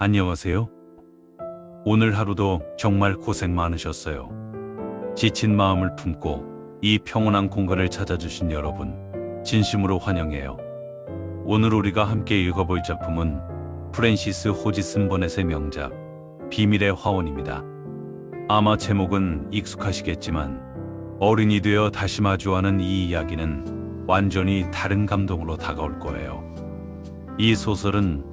안녕하세요. 오늘 하루도 정말 고생 많으셨어요. 지친 마음을 품고 이 평온한 공간을 찾아주신 여러분, 진심으로 환영해요. 오늘 우리가 함께 읽어볼 작품은 프랜시스 호지슨 버넷의 명작, 비밀의 화원입니다. 아마 제목은 익숙하시겠지만 어른이 되어 다시 마주하는 이 이야기는 완전히 다른 감동으로 다가올 거예요. 이 소설은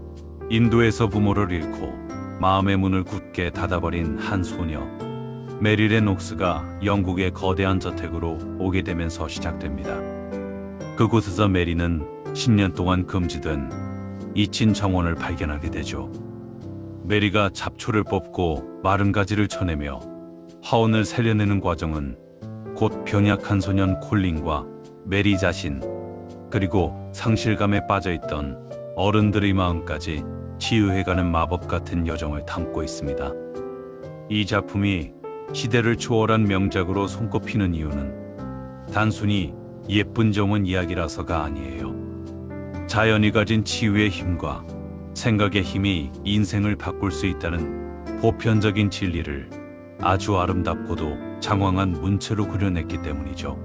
인도에서 부모를 잃고 마음의 문을 굳게 닫아버린 한 소녀 메릴의 녹스가 영국의 거대한 저택으로 오게 되면서 시작됩니다. 그곳에서 메리는 10년 동안 금지된 잊힌 정원을 발견하게 되죠. 메리가 잡초를 뽑고 마른 가지를 쳐내며 화원을 살려내는 과정은 곧 병약한 소년 콜린과 메리 자신, 그리고 상실감에 빠져있던 어른들의 마음까지 치유해가는 마법 같은 여정을 담고 있습니다. 이 작품이 시대를 초월한 명작으로 손꼽히는 이유는 단순히 예쁜 정원 이야기라서가 아니에요. 자연이 가진 치유의 힘과 생각의 힘이 인생을 바꿀 수 있다는 보편적인 진리를 아주 아름답고도 장황한 문체로 그려냈기 때문이죠.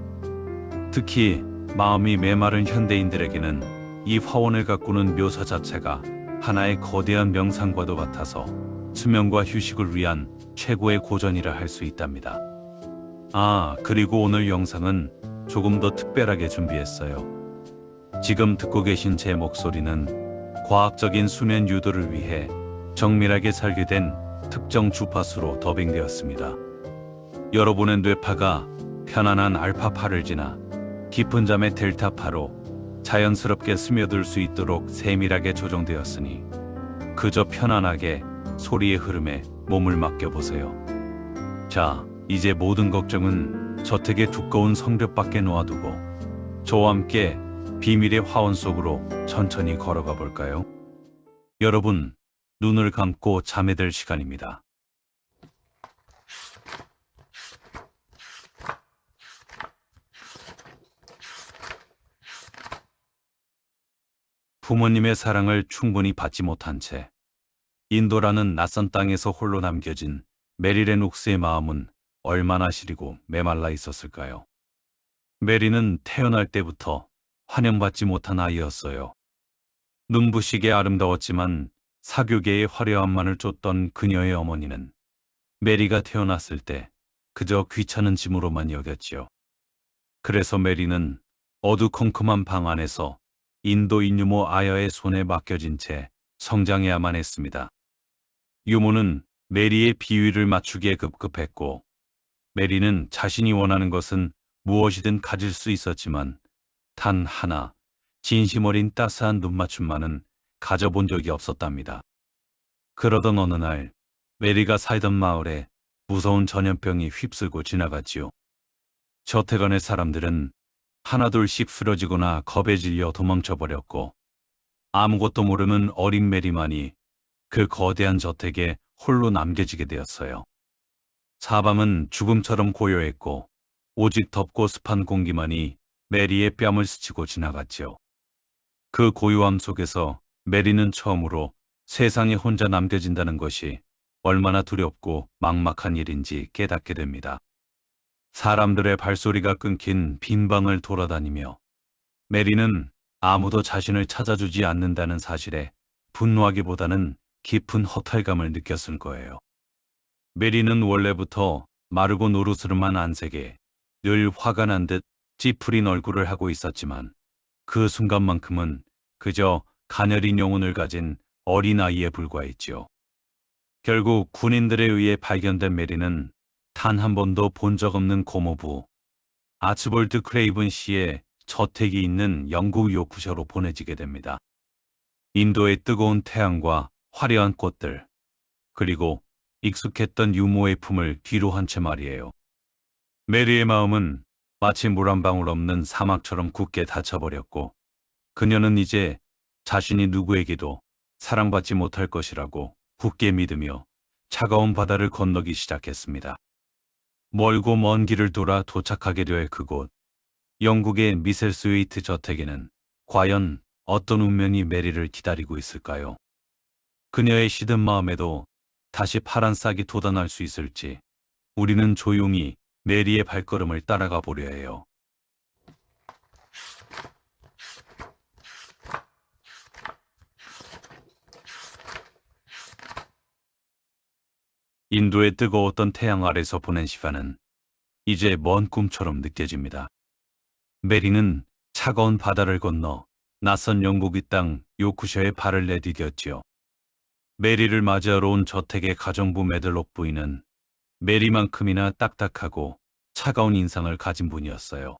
특히 마음이 메마른 현대인들에게는 이 화원을 가꾸는 묘사 자체가 하나의 거대한 명상과도 같아서 수면과 휴식을 위한 최고의 고전이라 할 수 있답니다. 그리고 오늘 영상은 조금 더 특별하게 준비했어요. 지금 듣고 계신 제 목소리는 과학적인 수면 유도를 위해 정밀하게 설계된 특정 주파수로 더빙되었습니다. 여러분의 뇌파가 편안한 알파파를 지나 깊은 잠의 델타파로 자연스럽게 스며들 수 있도록 세밀하게 조정되었으니 그저 편안하게 소리의 흐름에 몸을 맡겨보세요. 자, 이제 모든 걱정은 저택의 두꺼운 성벽 밖에 놓아두고 저와 함께 비밀의 화원 속으로 천천히 걸어가 볼까요? 여러분, 눈을 감고 잠에 들 시간입니다. 부모님의 사랑을 충분히 받지 못한 채 인도라는 낯선 땅에서 홀로 남겨진 메릴의 녹스의 마음은 얼마나 시리고 메말라 있었을까요? 메리는 태어날 때부터 환영받지 못한 아이였어요. 눈부시게 아름다웠지만 사교계의 화려함만을 쫓던 그녀의 어머니는 메리가 태어났을 때 그저 귀찮은 짐으로만 여겼지요. 그래서 메리는 어두컴컴한 방 안에서 인도인 유모 아야의 손에 맡겨진 채 성장해야만 했습니다. 유모는 메리의 비위를 맞추기에 급급했고 메리는 자신이 원하는 것은 무엇이든 가질 수 있었지만 단 하나 진심 어린 따스한 눈맞춤만은 가져본 적이 없었답니다. 그러던 어느 날 메리가 살던 마을에 무서운 전염병이 휩쓸고 지나갔지요. 저택 안의 사람들은 하나둘씩 쓰러지거나 겁에 질려 도망쳐버렸고 아무것도 모르는 어린 메리만이 그 거대한 저택에 홀로 남겨지게 되었어요. 사방은 죽음처럼 고요했고 오직 덥고 습한 공기만이 메리의 뺨을 스치고 지나갔지요. 그 고요함 속에서 메리는 처음으로 세상에 혼자 남겨진다는 것이 얼마나 두렵고 막막한 일인지 깨닫게 됩니다. 사람들의 발소리가 끊긴 빈 방을 돌아다니며 메리는 아무도 자신을 찾아주지 않는다는 사실에 분노하기보다는 깊은 허탈감을 느꼈을 거예요. 메리는 원래부터 마르고 노르스름한 안색에 늘 화가 난 듯 찌푸린 얼굴을 하고 있었지만 그 순간만큼은 그저 가녀린 영혼을 가진 어린아이에 불과했지요. 결국 군인들에 의해 발견된 메리는 단 한 번도 본 적 없는 고모부 아츠볼드 크레이븐 씨의 저택이 있는 영국 요크셔로 보내지게 됩니다. 인도의 뜨거운 태양과 화려한 꽃들, 그리고 익숙했던 유모의 품을 뒤로 한 채 말이에요. 메리의 마음은 마치 물 한 방울 없는 사막처럼 굳게 닫혀버렸고 그녀는 이제 자신이 누구에게도 사랑받지 못할 것이라고 굳게 믿으며 차가운 바다를 건너기 시작했습니다. 멀고 먼 길을 돌아 도착하게 될 그곳, 영국의 미셀스웨이트 저택에는 과연 어떤 운명이 메리를 기다리고 있을까요? 그녀의 시든 마음에도 다시 파란 싹이 돋아날 수 있을지 우리는 조용히 메리의 발걸음을 따라가 보려 해요. 인도의 뜨거웠던 태양 아래서 보낸 시간은 이제 먼 꿈처럼 느껴집니다. 메리는 차가운 바다를 건너 낯선 영국의 땅 요크셔에 발을 내디뎠지요. 메리를 맞이하러 온 저택의 가정부 매들록 부인은 메리만큼이나 딱딱하고 차가운 인상을 가진 분이었어요.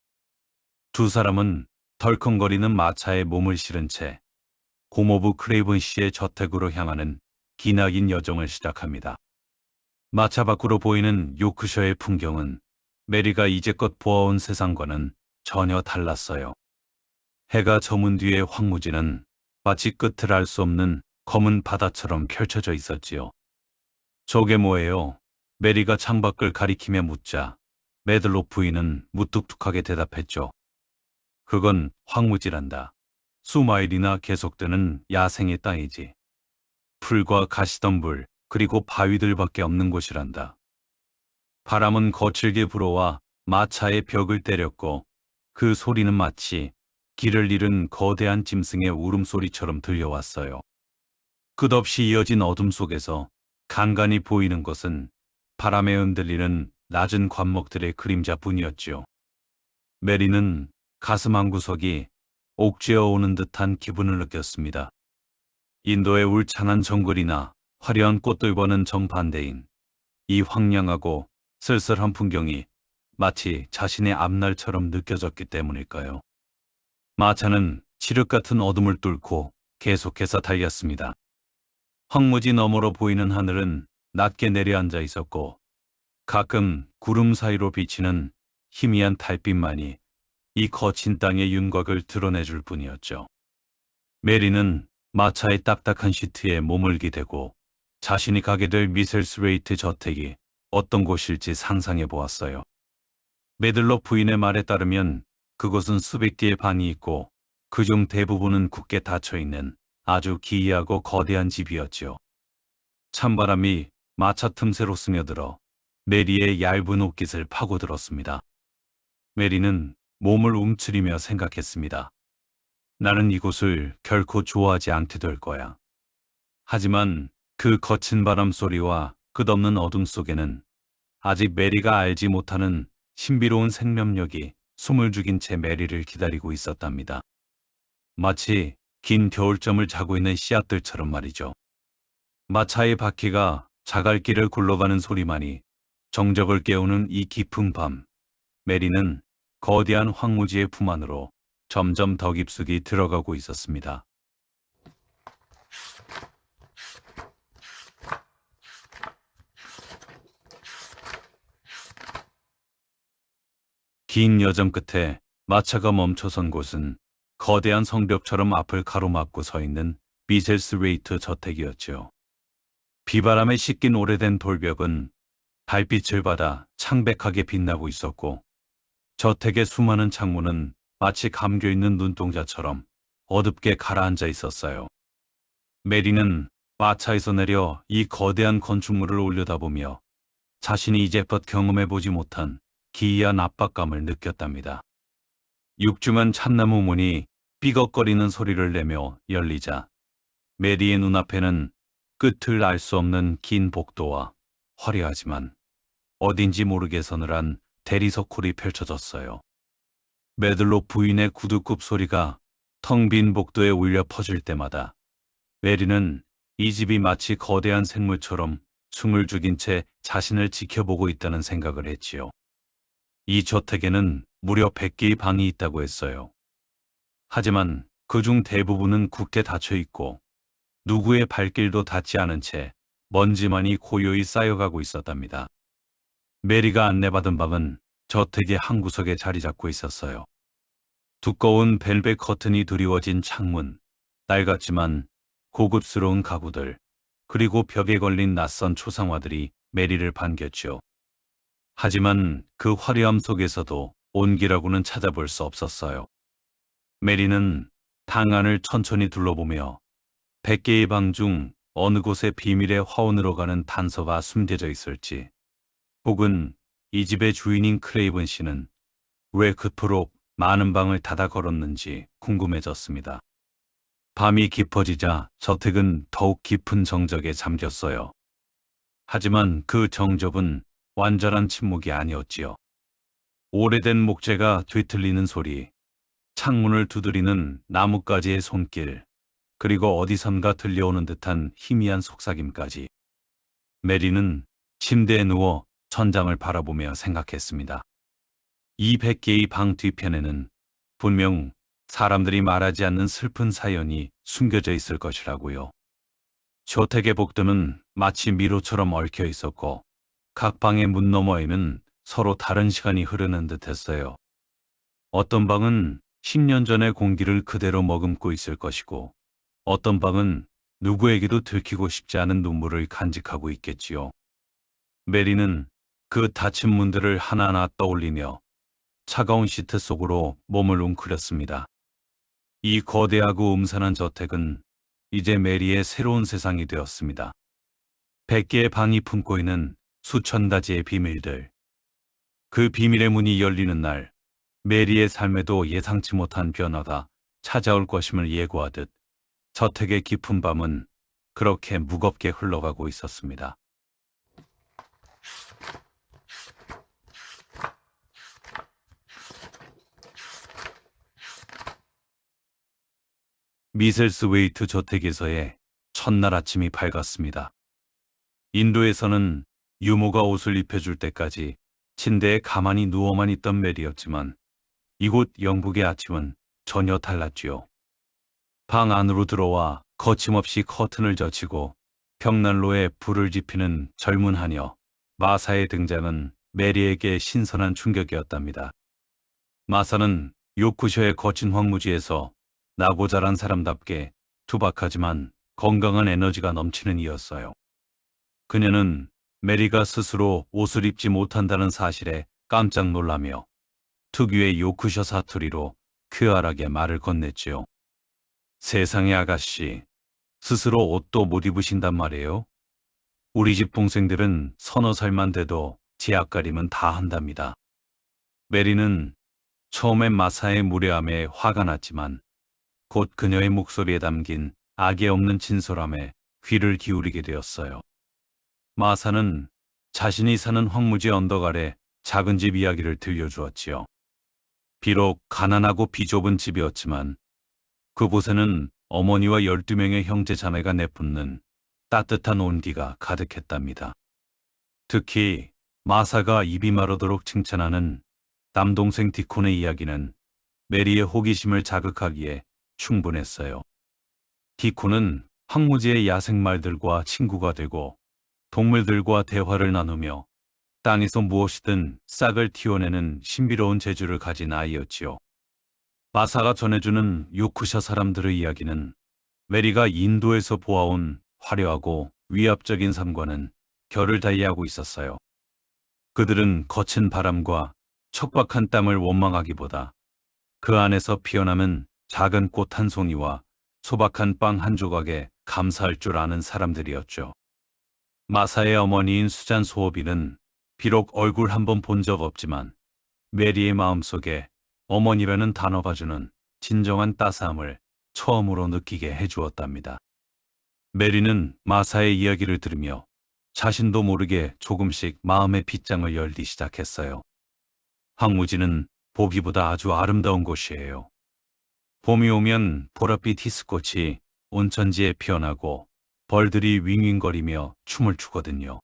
두 사람은 덜컹거리는 마차에 몸을 실은 채 고모부 크레이븐 씨의 저택으로 향하는 기나긴 여정을 시작합니다. 마차 밖으로 보이는 요크셔의 풍경은 메리가 이제껏 보아온 세상과는 전혀 달랐어요. 해가 저문 뒤의 황무지는 마치 끝을 알 수 없는 검은 바다처럼 펼쳐져 있었지요. 저게 뭐예요? 메리가 창밖을 가리키며 묻자 매들록 부인은 무뚝뚝하게 대답했죠. 그건 황무지란다. 수마일이나 계속되는 야생의 땅이지. 풀과 가시덤불 그리고 바위들밖에 없는 곳이란다. 바람은 거칠게 불어와 마차의 벽을 때렸고 그 소리는 마치 길을 잃은 거대한 짐승의 울음소리처럼 들려왔어요. 끝없이 이어진 어둠 속에서 간간히 보이는 것은 바람에 흔들리는 낮은 관목들의 그림자뿐이었지요. 메리는 가슴 한구석이 옥죄어 오는 듯한 기분을 느꼈습니다. 인도의 울창한 정글이나 화려한 꽃들과는 정반대인 이 황량하고 쓸쓸한 풍경이 마치 자신의 앞날처럼 느껴졌기 때문일까요? 마차는 칠흑 같은 어둠을 뚫고 계속해서 달렸습니다. 황무지 너머로 보이는 하늘은 낮게 내려앉아 있었고 가끔 구름 사이로 비치는 희미한 달빛만이 이 거친 땅의 윤곽을 드러내줄 뿐이었죠. 메리는 마차의 딱딱한 시트에 몸을 기대고 자신이 가게 될 미셀스레이트 저택이 어떤 곳일지 상상해 보았어요. 매들러 부인의 말에 따르면 그곳은 수백 개의 방이 있고 그중 대부분은 굳게 닫혀있는 아주 기이하고 거대한 집이었지요. 찬바람이 마차 틈새로 스며들어 메리의 얇은 옷깃을 파고들었습니다. 메리는 몸을 움츠리며 생각했습니다. 나는 이곳을 결코 좋아하지 않게 될 거야. 하지만 그 거친 바람 소리와 끝없는 어둠 속에는 아직 메리가 알지 못하는 신비로운 생명력이 숨을 죽인 채 메리를 기다리고 있었답니다. 마치 긴 겨울잠을 자고 있는 씨앗들처럼 말이죠. 마차의 바퀴가 자갈길을 굴러가는 소리만이 정적을 깨우는 이 깊은 밤, 메리는 거대한 황무지의 품 안으로 점점 더 깊숙이 들어가고 있었습니다. 긴 여정 끝에 마차가 멈춰선 곳은 거대한 성벽처럼 앞을 가로막고 서 있는 미셀스레이트 저택이었죠. 비바람에 씻긴 오래된 돌벽은 달빛을 받아 창백하게 빛나고 있었고 저택의 수많은 창문은 마치 감겨있는 눈동자처럼 어둡게 가라앉아 있었어요. 메리는 마차에서 내려 이 거대한 건축물을 올려다보며 자신이 이제껏 경험해보지 못한 기이한 압박감을 느꼈답니다. 육중한 참나무 문이 삐걱거리는 소리를 내며 열리자 메리의 눈앞에는 끝을 알 수 없는 긴 복도와 화려하지만 어딘지 모르게 서늘한 대리석홀이 펼쳐졌어요. 매들록 부인의 구두굽 소리가 텅 빈 복도에 울려 퍼질 때마다 메리는 이 집이 마치 거대한 생물처럼 숨을 죽인 채 자신을 지켜보고 있다는 생각을 했지요. 이 저택에는 무려 100개의 방이 있다고 했어요. 하지만 그중 대부분은 굳게 닫혀 있고 누구의 발길도 닿지 않은 채 먼지만이 고요히 쌓여가고 있었답니다. 메리가 안내받은 방은 저택의 한 구석에 자리 잡고 있었어요. 두꺼운 벨벳 커튼이 드리워진 창문, 낡았지만 고급스러운 가구들, 그리고 벽에 걸린 낯선 초상화들이 메리를 반겼죠. 하지만 그 화려함 속에서도 온기라고는 찾아볼 수 없었어요. 메리는 방 안을 천천히 둘러보며 100개의 방 중 어느 곳에 비밀의 화원으로 가는 단서가 숨겨져 있을지, 혹은 이 집의 주인인 크레이븐 씨는 왜 그토록 많은 방을 닫아 걸었는지 궁금해졌습니다. 밤이 깊어지자 저택은 더욱 깊은 정적에 잠겼어요. 하지만 그 정적은 완전한 침묵이 아니었지요. 오래된 목재가 뒤틀리는 소리, 창문을 두드리는 나뭇가지의 손길, 그리고 어디선가 들려오는 듯한 희미한 속삭임까지. 메리는 침대에 누워 천장을 바라보며 생각했습니다. 이 100개의 방 뒤편에는 분명 사람들이 말하지 않는 슬픈 사연이 숨겨져 있을 것이라고요. 저택의 복도는 마치 미로처럼 얽혀 있었고, 각 방의 문 너머에는 서로 다른 시간이 흐르는 듯했어요. 어떤 방은 10년 전의 공기를 그대로 머금고 있을 것이고, 어떤 방은 누구에게도 들키고 싶지 않은 눈물을 간직하고 있겠지요. 메리는 그 닫힌 문들을 하나하나 떠올리며 차가운 시트 속으로 몸을 웅크렸습니다. 이 거대하고 음산한 저택은 이제 메리의 새로운 세상이 되었습니다. 100개의 방이 품고 있는 수천 가지의 비밀들. 그 비밀의 문이 열리는 날, 메리의 삶에도 예상치 못한 변화가 찾아올 것임을 예고하듯 저택의 깊은 밤은 그렇게 무겁게 흘러가고 있었습니다. 미셀스웨이트 저택에서의 첫날 아침이 밝았습니다. 인도에서는 유모가 옷을 입혀줄 때까지 침대에 가만히 누워만 있던 메리였지만 이곳 영국의 아침은 전혀 달랐지요. 방 안으로 들어와 거침없이 커튼을 젖히고 벽난로에 불을 지피는 젊은 하녀 마사의 등장은 메리에게 신선한 충격이었답니다. 마사는 요크셔의 거친 황무지에서 나고 자란 사람답게 투박하지만 건강한 에너지가 넘치는 이였어요. 그녀는 메리가 스스로 옷을 입지 못한다는 사실에 깜짝 놀라며 특유의 요크셔 사투리로 쾌활하게 말을 건넸지요. 세상에 아가씨, 스스로 옷도 못 입으신단 말이에요? 우리 집 동생들은 서너 살만 돼도 제 앞가림은 다 한답니다. 메리는 처음엔 마사의 무례함에 화가 났지만 곧 그녀의 목소리에 담긴 악의 없는 진솔함에 귀를 기울이게 되었어요. 마사는 자신이 사는 황무지 언덕 아래 작은 집 이야기를 들려주었지요. 비록 가난하고 비좁은 집이었지만 그곳에는 어머니와 12명의 형제 자매가 내뿜는 따뜻한 온기가 가득했답니다. 특히 마사가 입이 마르도록 칭찬하는 남동생 디콘의 이야기는 메리의 호기심을 자극하기에 충분했어요. 디콘은 황무지의 야생말들과 친구가 되고 동물들과 대화를 나누며 땅에서 무엇이든 싹을 틔워내는 신비로운 재주를 가진 아이였지요. 마사가 전해주는 요크셔 사람들의 이야기는 메리가 인도에서 보아온 화려하고 위압적인 삶과는 결을 달리하고 있었어요. 그들은 거친 바람과 척박한 땅을 원망하기보다 그 안에서 피어나는 작은 꽃 한 송이와 소박한 빵 한 조각에 감사할 줄 아는 사람들이었죠. 마사의 어머니인 수잔 소호비는 비록 얼굴 한 번 본 적 없지만 메리의 마음속에 어머니라는 단어가 주는 진정한 따스함을 처음으로 느끼게 해주었답니다. 메리는 마사의 이야기를 들으며 자신도 모르게 조금씩 마음의 빗장을 열기 시작했어요. 황무지는 보기보다 아주 아름다운 곳이에요. 봄이 오면 보랏빛 히스꽃이 온천지에 피어나고 벌들이 윙윙거리며 춤을 추거든요.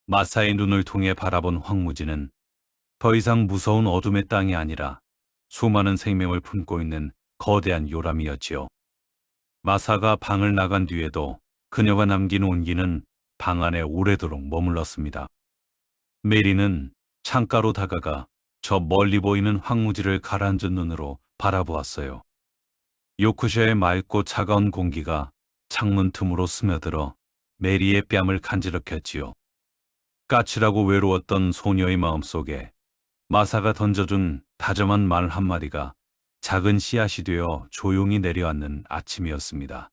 마사의 눈을 통해 바라본 황무지는 더 이상 무서운 어둠의 땅이 아니라 수많은 생명을 품고 있는 거대한 요람이었지요. 마사가 방을 나간 뒤에도 그녀가 남긴 온기는 방 안에 오래도록 머물렀습니다. 메리는 창가로 다가가 저 멀리 보이는 황무지를 가라앉은 눈으로 바라보았어요. 요크셔의 맑고 차가운 공기가 창문 틈으로 스며들어 메리의 뺨을 간지럽혔지요. 까칠하고 외로웠던 소녀의 마음속에 마사가 던져준 다정한 말 한마디가 작은 씨앗이 되어 조용히 내려앉는 아침이었습니다.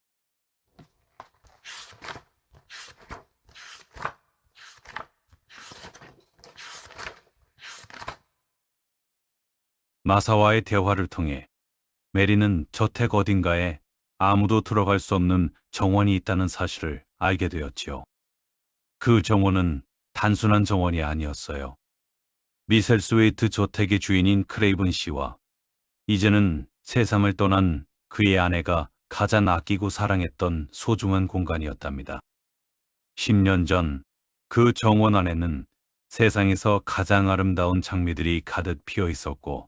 마사와의 대화를 통해 메리는 저택 어딘가에 아무도 들어갈 수 없는 정원이 있다는 사실을 알게 되었지요. 그 정원은 단순한 정원이 아니었어요. 미셀스웨이트 저택의 주인인 크레이븐 씨와 이제는 세상을 떠난 그의 아내가 가장 아끼고 사랑했던 소중한 공간이었답니다. 10년 전 그 정원 안에는 세상에서 가장 아름다운 장미들이 가득 피어 있었고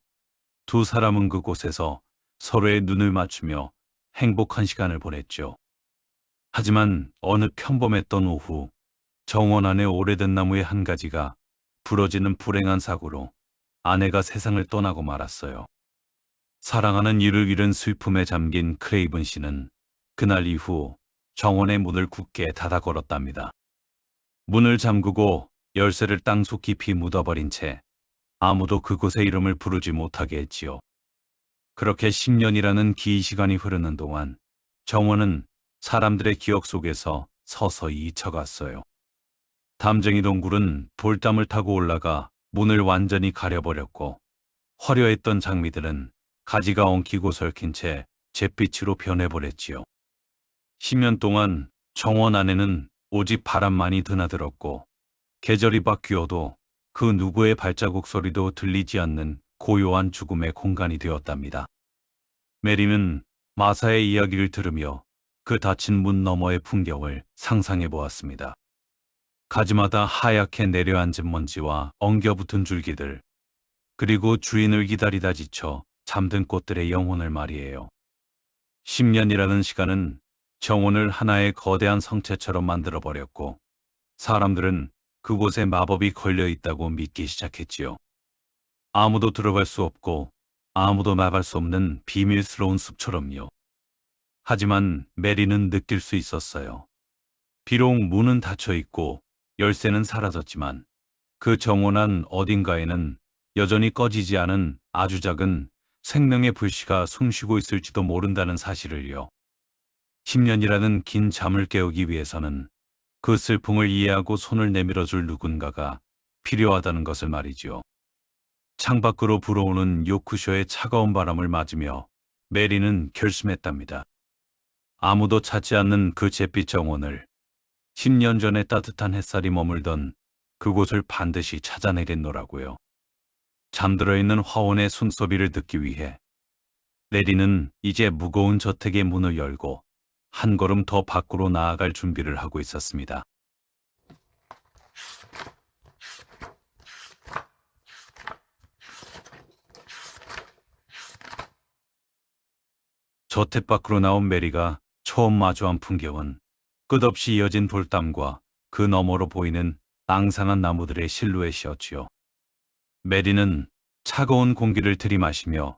두 사람은 그곳에서 서로의 눈을 맞추며 행복한 시간을 보냈죠. 하지만 어느 평범했던 오후 정원 안의 오래된 나무의 한 가지가 부러지는 불행한 사고로 아내가 세상을 떠나고 말았어요. 사랑하는 이를 잃은 슬픔에 잠긴 크레이븐 씨는 그날 이후 정원의 문을 굳게 닫아 걸었답니다. 문을 잠그고 열쇠를 땅속 깊이 묻어버린 채 아무도 그곳의 이름을 부르지 못하게 했지요. 그렇게 10년이라는 긴 시간이 흐르는 동안 정원은 사람들의 기억 속에서 서서히 잊혀갔어요. 담쟁이 동굴은 돌담을 타고 올라가 문을 완전히 가려버렸고 화려했던 장미들은 가지가 엉키고 설킨 채 잿빛으로 변해버렸지요. 10년 동안 정원 안에는 오직 바람만이 드나들었고 계절이 바뀌어도 그 누구의 발자국 소리도 들리지 않는 고요한 죽음의 공간이 되었답니다. 메리는 마사의 이야기를 들으며 그 닫힌 문 너머의 풍경을 상상해 보았습니다. 가지마다 하얗게 내려앉은 먼지와 엉겨붙은 줄기들, 그리고 주인을 기다리다 지쳐 잠든 꽃들의 영혼을 말이에요. 10년이라는 시간은 정원을 하나의 거대한 성체처럼 만들어버렸고 사람들은 그곳에 마법이 걸려 있다고 믿기 시작했지요. 아무도 들어갈 수 없고 아무도 막을 수 없는 비밀스러운 숲처럼요. 하지만 메리는 느낄 수 있었어요. 비록 문은 닫혀 있고 열쇠는 사라졌지만 그 정원 안 어딘가에는 여전히 꺼지지 않은 아주 작은 생명의 불씨가 숨쉬고 있을지도 모른다는 사실을요. 10년이라는 긴 잠을 깨우기 위해서는 그 슬픔을 이해하고 손을 내밀어줄 누군가가 필요하다는 것을 말이지요. 창밖으로 불어오는 요크쇼의 차가운 바람을 맞으며 메리는 결심했답니다. 아무도 찾지 않는 그 잿빛 정원을 10년 전에 따뜻한 햇살이 머물던 그곳을 반드시 찾아내겠노라고요. 잠들어 있는 화원의 숨소리를 듣기 위해 메리는 이제 무거운 저택의 문을 열고 한 걸음 더 밖으로 나아갈 준비를 하고 있었습니다. 저택 밖으로 나온 메리가 처음 마주한 풍경은 끝없이 이어진 돌담과 그 너머로 보이는 앙상한 나무들의 실루엣이었지요. 메리는 차가운 공기를 들이마시며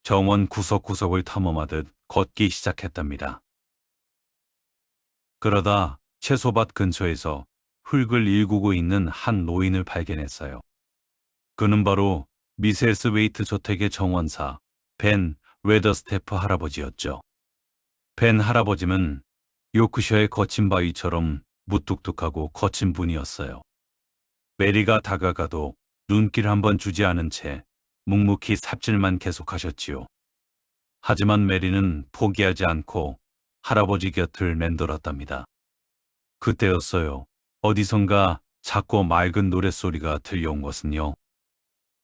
정원 구석구석을 탐험하듯 걷기 시작했답니다. 그러다 채소밭 근처에서 흙을 일구고 있는 한 노인을 발견했어요. 그는 바로 미세스 웨이트 저택의 정원사 벤 웨더스테프 할아버지였죠. 벤 할아버지는 요크셔의 거친 바위처럼 무뚝뚝하고 거친 분이었어요. 메리가 다가가도 눈길 한번 주지 않은 채 묵묵히 삽질만 계속하셨지요. 하지만 메리는 포기하지 않고 할아버지 곁을 맴돌았답니다. 그때였어요. 어디선가 작고 맑은 노랫소리가 들려온 것은요.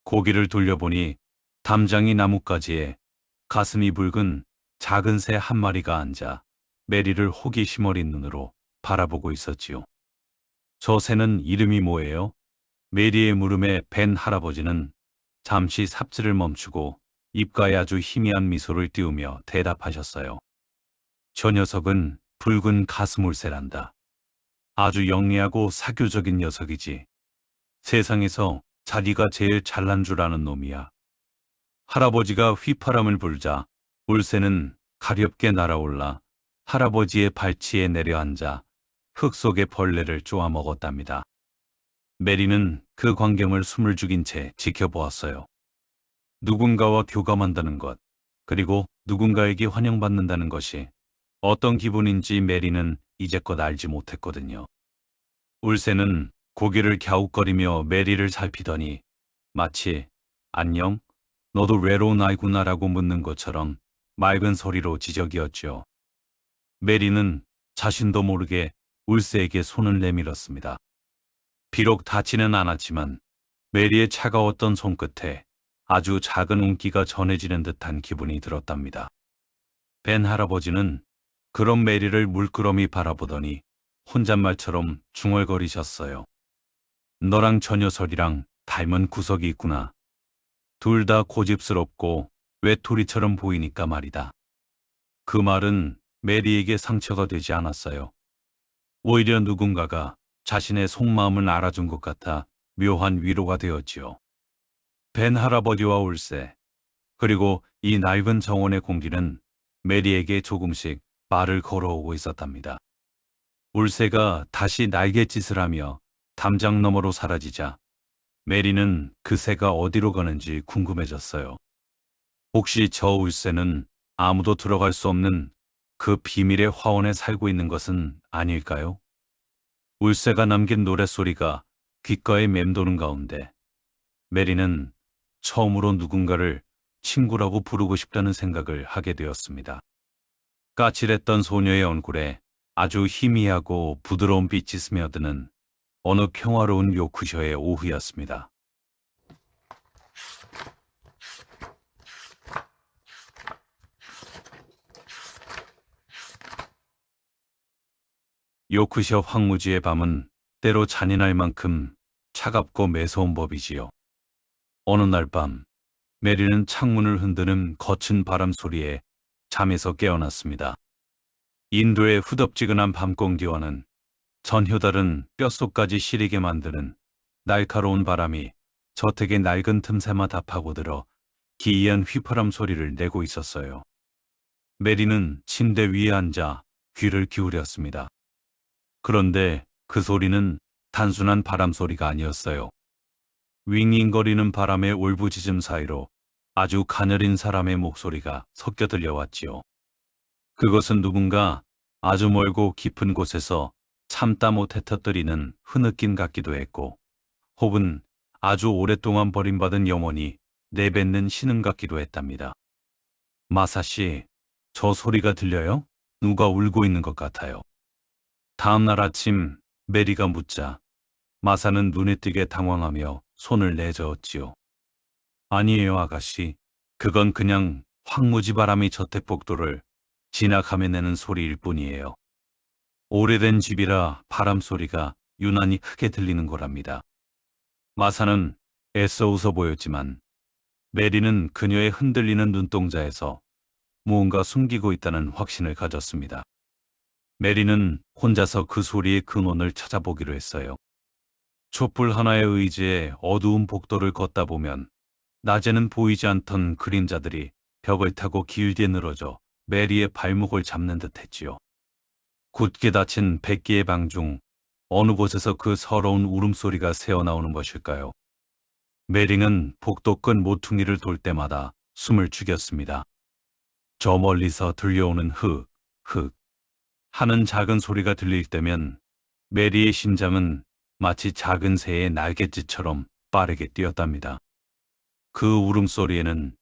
고개를 돌려보니 담장이 나뭇가지에 가슴이 붉은 작은 새 한 마리가 앉아 메리를 호기심 어린 눈으로 바라보고 있었지요. 저 새는 이름이 뭐예요? 메리의 물음에 벤 할아버지는 잠시 삽질을 멈추고 입가에 아주 희미한 미소를 띄우며 대답하셨어요. 저 녀석은 붉은 가스물새란다. 아주 영리하고 사교적인 녀석이지. 세상에서 자기가 제일 잘난 줄 아는 놈이야. 할아버지가 휘파람을 불자 울새는 가렵게 날아올라 할아버지의 발치에 내려앉아 흙 속의 벌레를 쪼아 먹었답니다. 메리는 그 광경을 숨을 죽인 채 지켜보았어요. 누군가와 교감한다는 것, 그리고 누군가에게 환영받는다는 것이 어떤 기분인지 메리는 이제껏 알지 못했거든요. 울새는 고개를 갸웃거리며 메리를 살피더니 마치 안녕? 너도 외로운 아이구나라고 묻는 것처럼 맑은 소리로 지적이었죠. 메리는 자신도 모르게 울세에게 손을 내밀었습니다. 비록 닿지는 않았지만 메리의 차가웠던 손끝에 아주 작은 운기가 전해지는 듯한 기분이 들었답니다. 벤 할아버지는 그런 메리를 물끄러미 바라보더니 혼잣말처럼 중얼거리셨어요. 너랑 저 녀석이랑 닮은 구석이 있구나. 둘 다 고집스럽고 외톨이처럼 보이니까 말이다. 그 말은 메리에게 상처가 되지 않았어요. 오히려 누군가가 자신의 속마음을 알아준 것 같아 묘한 위로가 되었지요. 벤 할아버지와 울세, 그리고 이 낡은 정원의 공기는 메리에게 조금씩 말을 걸어오고 있었답니다. 울세가 다시 날갯짓을 하며 담장 너머로 사라지자 메리는 그 새가 어디로 가는지 궁금해졌어요. 혹시 저 울세는 아무도 들어갈 수 없는 그 비밀의 화원에 살고 있는 것은 아닐까요? 울세가 남긴 노랫소리가 귓가에 맴도는 가운데 메리는 처음으로 누군가를 친구라고 부르고 싶다는 생각을 하게 되었습니다. 까칠했던 소녀의 얼굴에 아주 희미하고 부드러운 빛이 스며드는 어느 평화로운 요크셔의 오후였습니다. 요크셔 황무지의 밤은 때로 잔인할 만큼 차갑고 매서운 법이지요. 어느 날 밤, 메리는 창문을 흔드는 거친 바람 소리에 잠에서 깨어났습니다. 인도의 후덥지근한 밤 공기와는 전혀 다른 뼛속까지 시리게 만드는 날카로운 바람이 저택의 낡은 틈새마다 파고들어 기이한 휘파람 소리를 내고 있었어요. 메리는 침대 위에 앉아 귀를 기울였습니다. 그런데 그 소리는 단순한 바람 소리가 아니었어요. 윙윙거리는 바람의 울부짖음 사이로 아주 가녀린 사람의 목소리가 섞여 들려왔지요. 그것은 누군가 아주 멀고 깊은 곳에서 참다 못해 터뜨리는 흐느낌 같기도 했고, 혹은 아주 오랫동안 버림받은 영혼이 내뱉는 신음 같기도 했답니다. 마사씨, 저 소리가 들려요? 누가 울고 있는 것 같아요. 다음 날 아침 메리가 묻자 마사는 눈에 띄게 당황하며 손을 내저었지요. 아니에요, 아가씨. 그건 그냥 황무지 바람이 저택 복도를 지나가며 내는 소리일 뿐이에요. 오래된 집이라 바람 소리가 유난히 크게 들리는 거랍니다. 마사는 애써 웃어 보였지만 메리는 그녀의 흔들리는 눈동자에서 무언가 숨기고 있다는 확신을 가졌습니다. 메리는 혼자서 그 소리의 근원을 찾아보기로 했어요. 촛불 하나에 의지해 어두운 복도를 걷다 보면 낮에는 보이지 않던 그림자들이 벽을 타고 길게 늘어져 메리의 발목을 잡는 듯 했지요. 굳게 닫힌 백기의 방 중 어느 곳에서 그 서러운 울음소리가 새어나오는 것일까요? 메리는 복도 끝 모퉁이를 돌 때마다 숨을 죽였습니다. 저 멀리서 들려오는 흑 하는 작은 소리가 들릴 때면 메리의 심장은 마치 작은 새의 날갯짓처럼 빠르게 뛰었답니다. 그 울음소리에는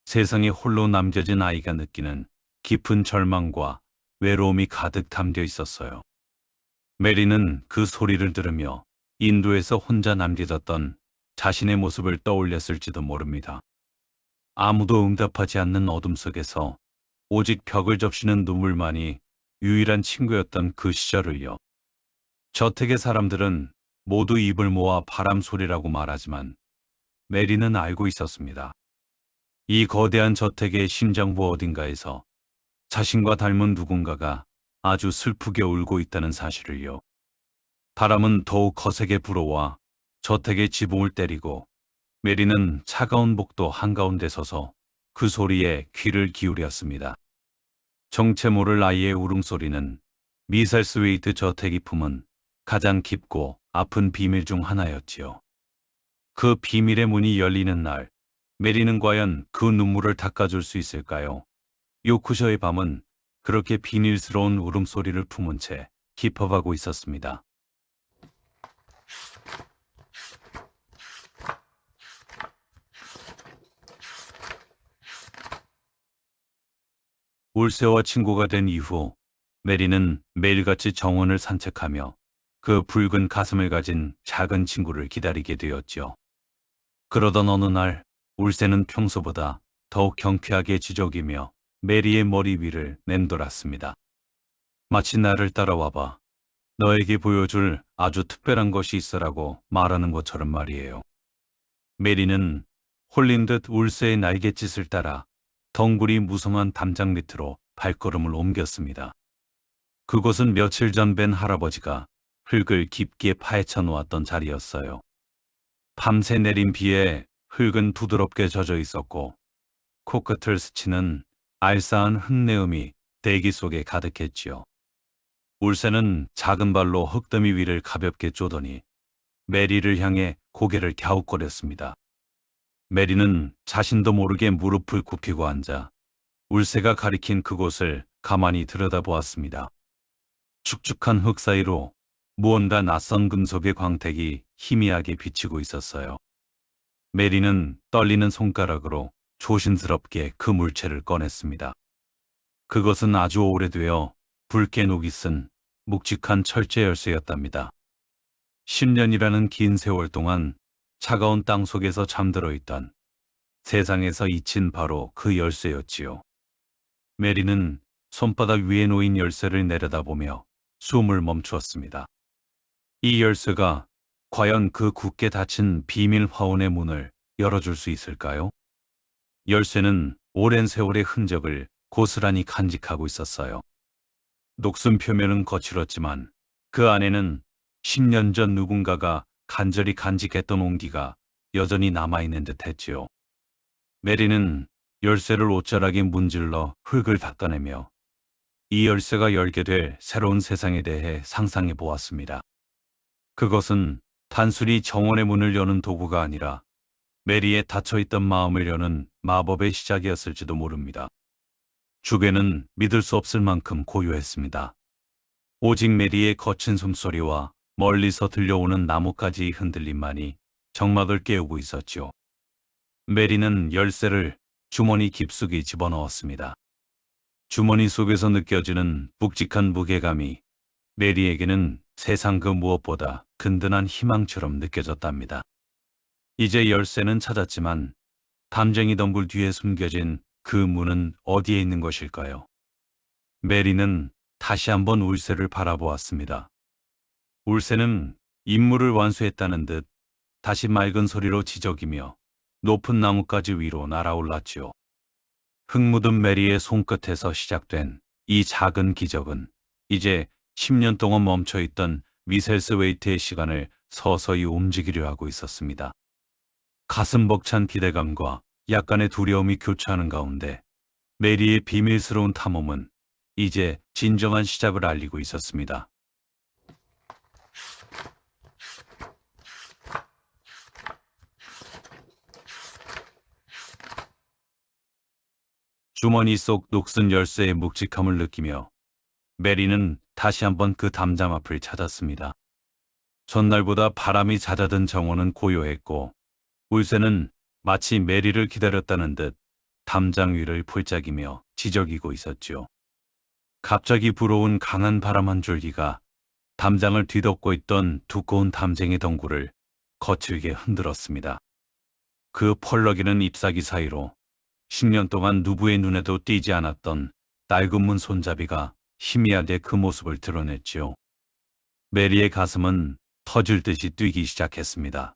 세상에 홀로 남겨진 아이가 느끼는 깊은 절망과 외로움이 가득 담겨 있었어요. 메리는 그 소리를 들으며 인도에서 혼자 남겨졌던 자신의 모습을 떠올렸을지도 모릅니다. 아무도 응답하지 않는 어둠 속에서 오직 벽을 적시는 눈물만이 유일한 친구였던 그 시절을요. 저택의 사람들은 모두 입을 모아 바람 소리라고 말하지만 메리는 알고 있었습니다. 이 거대한 저택의 심장부 어딘가에서 자신과 닮은 누군가가 아주 슬프게 울고 있다는 사실을요. 바람은 더욱 거세게 불어와 저택의 지붕을 때리고 메리는 차가운 복도 한가운데 서서 그 소리에 귀를 기울였습니다. 정체 모를 아이의 울음소리는 미셀 스웨이트 저택이 품은 가장 깊고 아픈 비밀 중 하나였지요. 그 비밀의 문이 열리는 날, 메리는 과연 그 눈물을 닦아줄 수 있을까요? 요크셔의 밤은 그렇게 비밀스러운 울음소리를 품은 채 깊어가고 있었습니다. 울새와 친구가 된 이후 메리는 매일같이 정원을 산책하며 그 붉은 가슴을 가진 작은 친구를 기다리게 되었죠. 그러던 어느 날 울새는 평소보다 더욱 경쾌하게 지저귀며 메리의 머리 위를 맴돌았습니다. 마치 나를 따라와봐. 너에게 보여줄 아주 특별한 것이 있어라고 말하는 것처럼 말이에요. 메리는 홀린 듯 울새의 날갯짓을 따라 덩굴이 무성한 담장 밑으로 발걸음을 옮겼습니다. 그곳은 며칠 전 벤 할아버지가 흙을 깊게 파헤쳐 놓았던 자리였어요. 밤새 내린 비에 흙은 부드럽게 젖어 있었고 코끝을 스치는 알싸한 흙내음이 대기 속에 가득했지요. 울새는 작은 발로 흙더미 위를 가볍게 쪼더니 메리를 향해 고개를 갸웃거렸습니다. 메리는 자신도 모르게 무릎을 굽히고 앉아 울새가 가리킨 그곳을 가만히 들여다보았습니다. 축축한 흙 사이로 무언가 낯선 금속의 광택이 희미하게 비치고 있었어요. 메리는 떨리는 손가락으로 조심스럽게 그 물체를 꺼냈습니다. 그것은 아주 오래되어 붉게 녹이 쓴 묵직한 철제 열쇠였답니다. 10년이라는 긴 세월 동안 차가운 땅 속에서 잠들어 있던 세상에서 잊힌 바로 그 열쇠였지요. 메리는 손바닥 위에 놓인 열쇠를 내려다보며 숨을 멈추었습니다. 이 열쇠가 과연 그 굳게 닫힌 비밀 화원의 문을 열어줄 수 있을까요? 열쇠는 오랜 세월의 흔적을 고스란히 간직하고 있었어요. 녹슨 표면은 거칠었지만 그 안에는 10년 전 누군가가 간절히 간직했던 온기가 여전히 남아있는 듯 했지요. 메리는 열쇠를 옷자락에 문질러 흙을 닦아내며 이 열쇠가 열게 될 새로운 세상에 대해 상상해 보았습니다. 그것은 단순히 정원의 문을 여는 도구가 아니라 메리의 닫혀있던 마음을 여는 마법의 시작이었을지도 모릅니다. 주변은 믿을 수 없을 만큼 고요했습니다. 오직 메리의 거친 숨소리와 멀리서 들려오는 나뭇가지의 흔들림만이 정막을 깨우고 있었죠. 메리는 열쇠를 주머니 깊숙이 집어넣었습니다. 주머니 속에서 느껴지는 묵직한 무게감이 메리에게는 세상 그 무엇보다 든든한 희망처럼 느껴졌답니다. 이제 열쇠는 찾았지만 담쟁이 덩굴 뒤에 숨겨진 그 문은 어디에 있는 것일까요? 메리는 다시 한번 울새를 바라보았습니다. 울새는 임무를 완수했다는 듯 다시 맑은 소리로 지저귀며 높은 나뭇가지 위로 날아올랐지요. 흙 묻은 메리의 손끝에서 시작된 이 작은 기적은 이제 10년 동안 멈춰있던 미셀스 웨이트의 시간을 서서히 움직이려 하고 있었습니다. 가슴 벅찬 기대감과 약간의 두려움이 교차하는 가운데 메리의 비밀스러운 탐험은 이제 진정한 시작을 알리고 있었습니다. 주머니 속 녹슨 열쇠의 묵직함을 느끼며 메리는 다시 한번 그 담장 앞을 찾았습니다. 전날보다 바람이 잦아든 정원은 고요했고 울새는 마치 메리를 기다렸다는 듯 담장 위를 풀짝이며 지저귀고 있었죠. 갑자기 불어온 강한 바람 한 줄기가 담장을 뒤덮고 있던 두꺼운 담쟁이 덩굴을 거칠게 흔들었습니다. 그 펄럭이는 잎사귀 사이로 10년 동안 누구의 눈에도 띄지 않았던 낡은문 손잡이가 희미하게 그 모습을 드러냈지요. 메리의 가슴은 터질 듯이 뛰기 시작했습니다.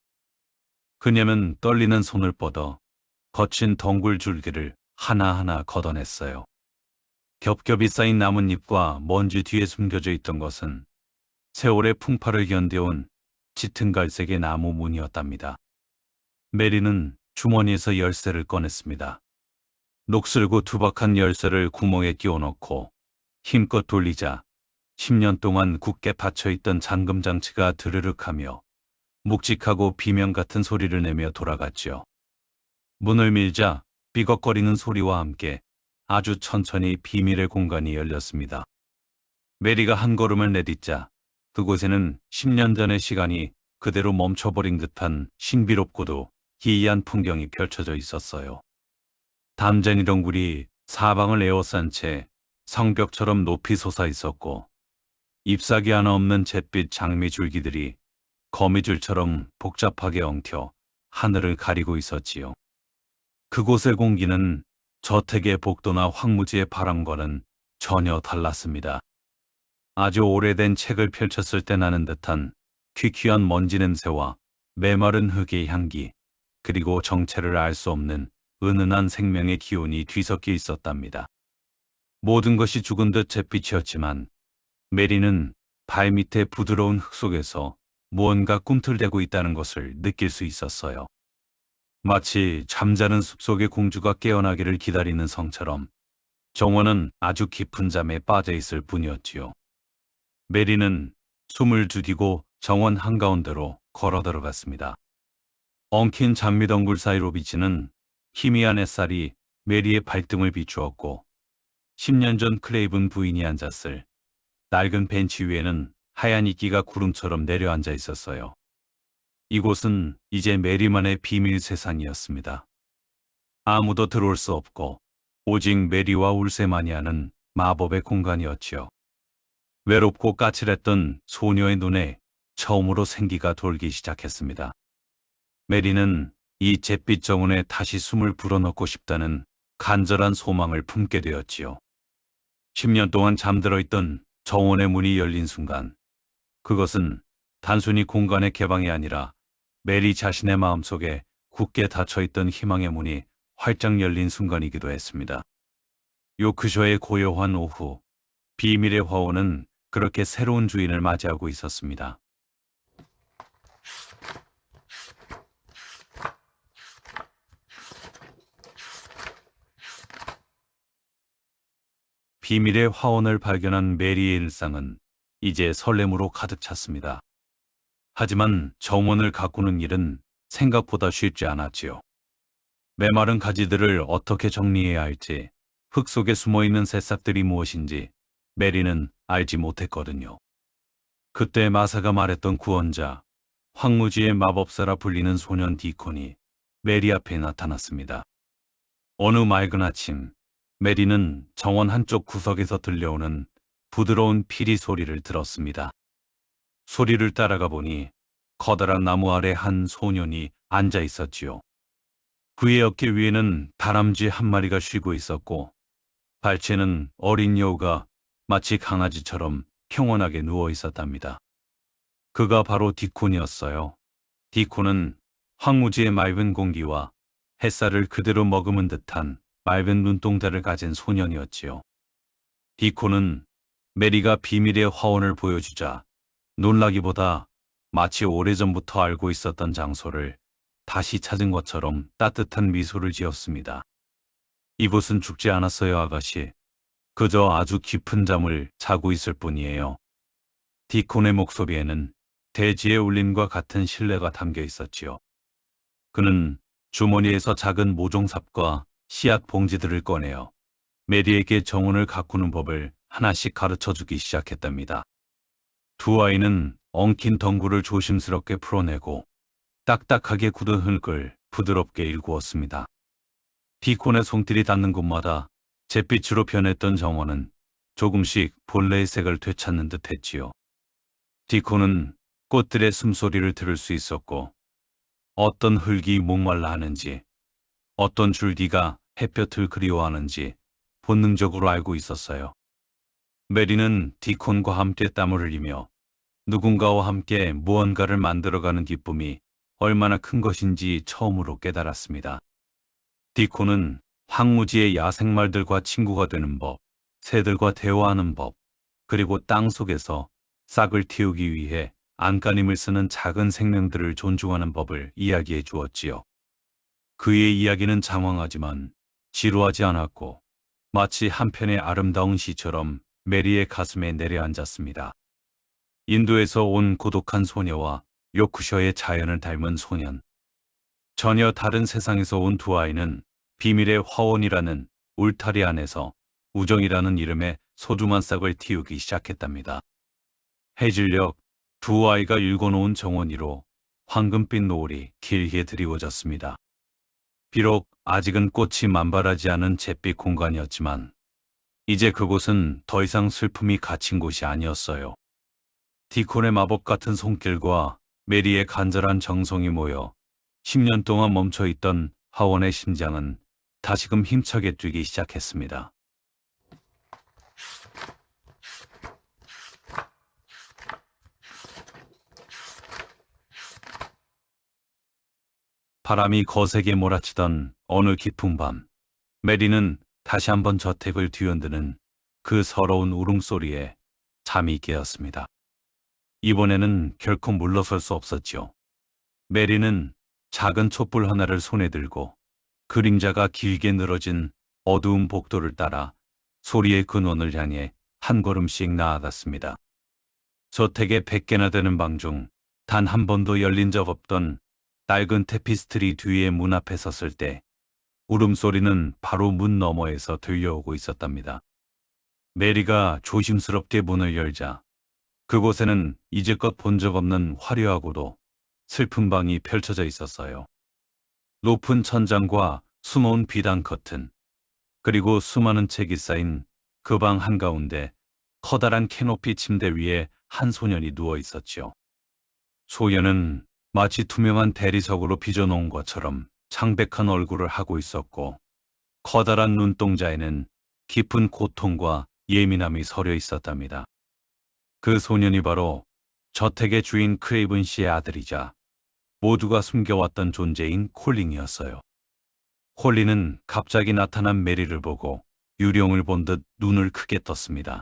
그녀는 떨리는 손을 뻗어 거친 덩굴 줄기를 하나하나 걷어냈어요. 겹겹이 쌓인 나뭇잎과 먼지 뒤에 숨겨져 있던 것은 세월의 풍파를 견뎌온 짙은 갈색의 나무 문이었답니다. 메리는 주머니에서 열쇠를 꺼냈습니다. 녹슬고 투박한 열쇠를 구멍에 끼워 넣고 힘껏 돌리자 10년 동안 굳게 받쳐있던 잠금 장치가 드르륵하며 묵직하고 비명 같은 소리를 내며 돌아갔지요. 문을 밀자 삐걱거리는 소리와 함께 아주 천천히 비밀의 공간이 열렸습니다. 메리가 한 걸음을 내딛자 그곳에는 10년 전의 시간이 그대로 멈춰버린 듯한 신비롭고도 기이한 풍경이 펼쳐져 있었어요. 담쟁이 덩굴이 사방을 에워싼 채 성벽처럼 높이 솟아 있었고 잎사귀 하나 없는 잿빛 장미 줄기들이 거미줄처럼 복잡하게 엉켜 하늘을 가리고 있었지요. 그곳의 공기는 저택의 복도나 황무지의 바람과는 전혀 달랐습니다. 아주 오래된 책을 펼쳤을 때 나는 듯한 퀴퀴한 먼지 냄새와 메마른 흙의 향기, 그리고 정체를 알 수 없는 은은한 생명의 기운이 뒤섞여 있었답니다. 모든 것이 죽은 듯 잿빛이었지만 메리는 발밑의 부드러운 흙 속에서 무언가 꿈틀대고 있다는 것을 느낄 수 있었어요. 마치 잠자는 숲속의 공주가 깨어나기를 기다리는 성처럼 정원은 아주 깊은 잠에 빠져 있을 뿐이었지요. 메리는 숨을 죽이고 정원 한가운데로 걸어 들어갔습니다. 엉킨 장미덩굴 사이로 비치는 희미한 햇살이 메리의 발등을 비추었고 10년 전 클레이븐 부인이 앉았을 낡은 벤치 위에는 하얀 이끼가 구름처럼 내려앉아 있었어요. 이곳은 이제 메리만의 비밀 세상이었습니다. 아무도 들어올 수 없고 오직 메리와 울세만이 하는 마법의 공간이었지요. 외롭고 까칠했던 소녀의 눈에 처음으로 생기가 돌기 시작했습니다. 메리는 이 잿빛 정원에 다시 숨을 불어넣고 싶다는 간절한 소망을 품게 되었지요. 10년 동안 잠들어 있던 정원의 문이 열린 순간, 그것은 단순히 공간의 개방이 아니라 메리 자신의 마음속에 굳게 닫혀있던 희망의 문이 활짝 열린 순간이기도 했습니다. 요크셔의 고요한 오후, 비밀의 화원은 그렇게 새로운 주인을 맞이하고 있었습니다. 비밀의 화원을 발견한 메리의 일상은 이제 설렘으로 가득 찼습니다. 하지만 정원을 가꾸는 일은 생각보다 쉽지 않았지요. 메마른 가지들을 어떻게 정리해야 할지, 흙 속에 숨어있는 새싹들이 무엇인지 메리는 알지 못했거든요. 그때 마사가 말했던 구원자, 황무지의 마법사라 불리는 소년 디콘이 메리 앞에 나타났습니다. 어느 맑은 아침, 메리는 정원 한쪽 구석에서 들려오는 부드러운 피리 소리를 들었습니다. 소리를 따라가 보니 커다란 나무 아래 한 소년이 앉아 있었지요. 그의 어깨 위에는 다람쥐 한 마리가 쉬고 있었고 발치에는 어린 여우가 마치 강아지처럼 평온하게 누워 있었답니다. 그가 바로 디콘이었어요. 디콘은 황무지의 맑은 공기와 햇살을 그대로 머금은 듯한 맑은 눈동자를 가진 소년이었지요. 디콘은 메리가 비밀의 화원을 보여주자 놀라기보다 마치 오래전부터 알고 있었던 장소를 다시 찾은 것처럼 따뜻한 미소를 지었습니다. 이곳은 죽지 않았어요, 아가씨. 그저 아주 깊은 잠을 자고 있을 뿐이에요. 디콘의 목소리에는 대지의 울림과 같은 신뢰가 담겨 있었지요. 그는 주머니에서 작은 모종삽과 씨앗 봉지들을 꺼내어 메리에게 정원을 가꾸는 법을 하나씩 가르쳐 주기 시작했답니다. 두 아이는 엉킨 덩굴을 조심스럽게 풀어내고 딱딱하게 굳은 흙을 부드럽게 일구었습니다. 디콘의 손길이 닿는 곳마다 잿빛으로 변했던 정원은 조금씩 본래의 색을 되찾는 듯 했지요. 디콘은 꽃들의 숨소리를 들을 수 있었고 어떤 흙이 목말라 하는지, 어떤 줄기가 햇볕을 그리워하는지 본능적으로 알고 있었어요. 메리는 디콘과 함께 땀을 흘리며 누군가와 함께 무언가를 만들어가는 기쁨이 얼마나 큰 것인지 처음으로 깨달았습니다. 디콘은 황무지의 야생말들과 친구가 되는 법, 새들과 대화하는 법, 그리고 땅 속에서 싹을 틔우기 위해 안간힘을 쓰는 작은 생명들을 존중하는 법을 이야기해 주었지요. 그의 이야기는 장황하지만 지루하지 않았고 마치 한편의 아름다운 시처럼 메리의 가슴에 내려앉았습니다. 인도에서 온 고독한 소녀와 요크셔의 자연을 닮은 소년. 전혀 다른 세상에서 온 두 아이는 비밀의 화원이라는 울타리 안에서 우정이라는 이름의 소중한 싹을 틔우기 시작했답니다. 해질녘 두 아이가 일궈놓은 정원 위로 황금빛 노을이 길게 드리워졌습니다. 비록 아직은 꽃이 만발하지 않은 잿빛 공간이었지만 이제 그곳은 더 이상 슬픔이 갇힌 곳이 아니었어요. 디콘의 마법 같은 손길과 메리의 간절한 정성이 모여 10년 동안 멈춰있던 하원의 심장은 다시금 힘차게 뛰기 시작했습니다. 바람이 거세게 몰아치던 어느 깊은 밤, 메리는 다시 한번 저택을 뒤흔드는 그 서러운 울음소리에 잠이 깨었습니다. 이번에는 결코 물러설 수 없었지요. 메리는 작은 촛불 하나를 손에 들고 그림자가 길게 늘어진 어두운 복도를 따라 소리의 근원을 향해 한 걸음씩 나아갔습니다. 저택의 100개나 되는 방 중 단 한 번도 열린 적 없던 낡은 테피스트리 뒤의 문 앞에 섰을 때 울음소리는 바로 문 너머에서 들려오고 있었답니다. 메리가 조심스럽게 문을 열자 그곳에는 이제껏 본 적 없는 화려하고도 슬픈 방이 펼쳐져 있었어요. 높은 천장과 수놓은 비단 커튼, 그리고 수많은 책이 쌓인 그 방 한가운데 커다란 캐노피 침대 위에 한 소년이 누워 있었지요. 소년은 마치 투명한 대리석으로 빚어놓은 것처럼 창백한 얼굴을 하고 있었고 커다란 눈동자에는 깊은 고통과 예민함이 서려 있었답니다. 그 소년이 바로 저택의 주인 크레이븐 씨의 아들이자 모두가 숨겨왔던 존재인 콜린이었어요. 콜린은 갑자기 나타난 메리를 보고 유령을 본 듯 눈을 크게 떴습니다.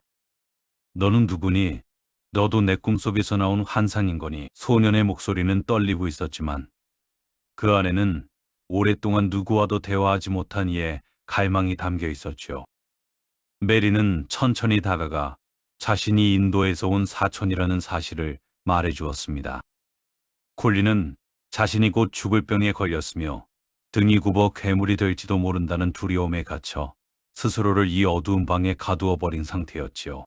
너는 누구니? 너도 내 꿈속에서 나온 환상인 거니? 소년의 목소리는 떨리고 있었지만 그 안에는 오랫동안 누구와도 대화하지 못한 이의 갈망이 담겨 있었죠. 메리는 천천히 다가가 자신이 인도에서 온 사촌이라는 사실을 말해 주었습니다. 콜린은 자신이 곧 죽을 병에 걸렸으며 등이 굽어 괴물이 될지도 모른다는 두려움에 갇혀 스스로를 이 어두운 방에 가두어 버린 상태였지요.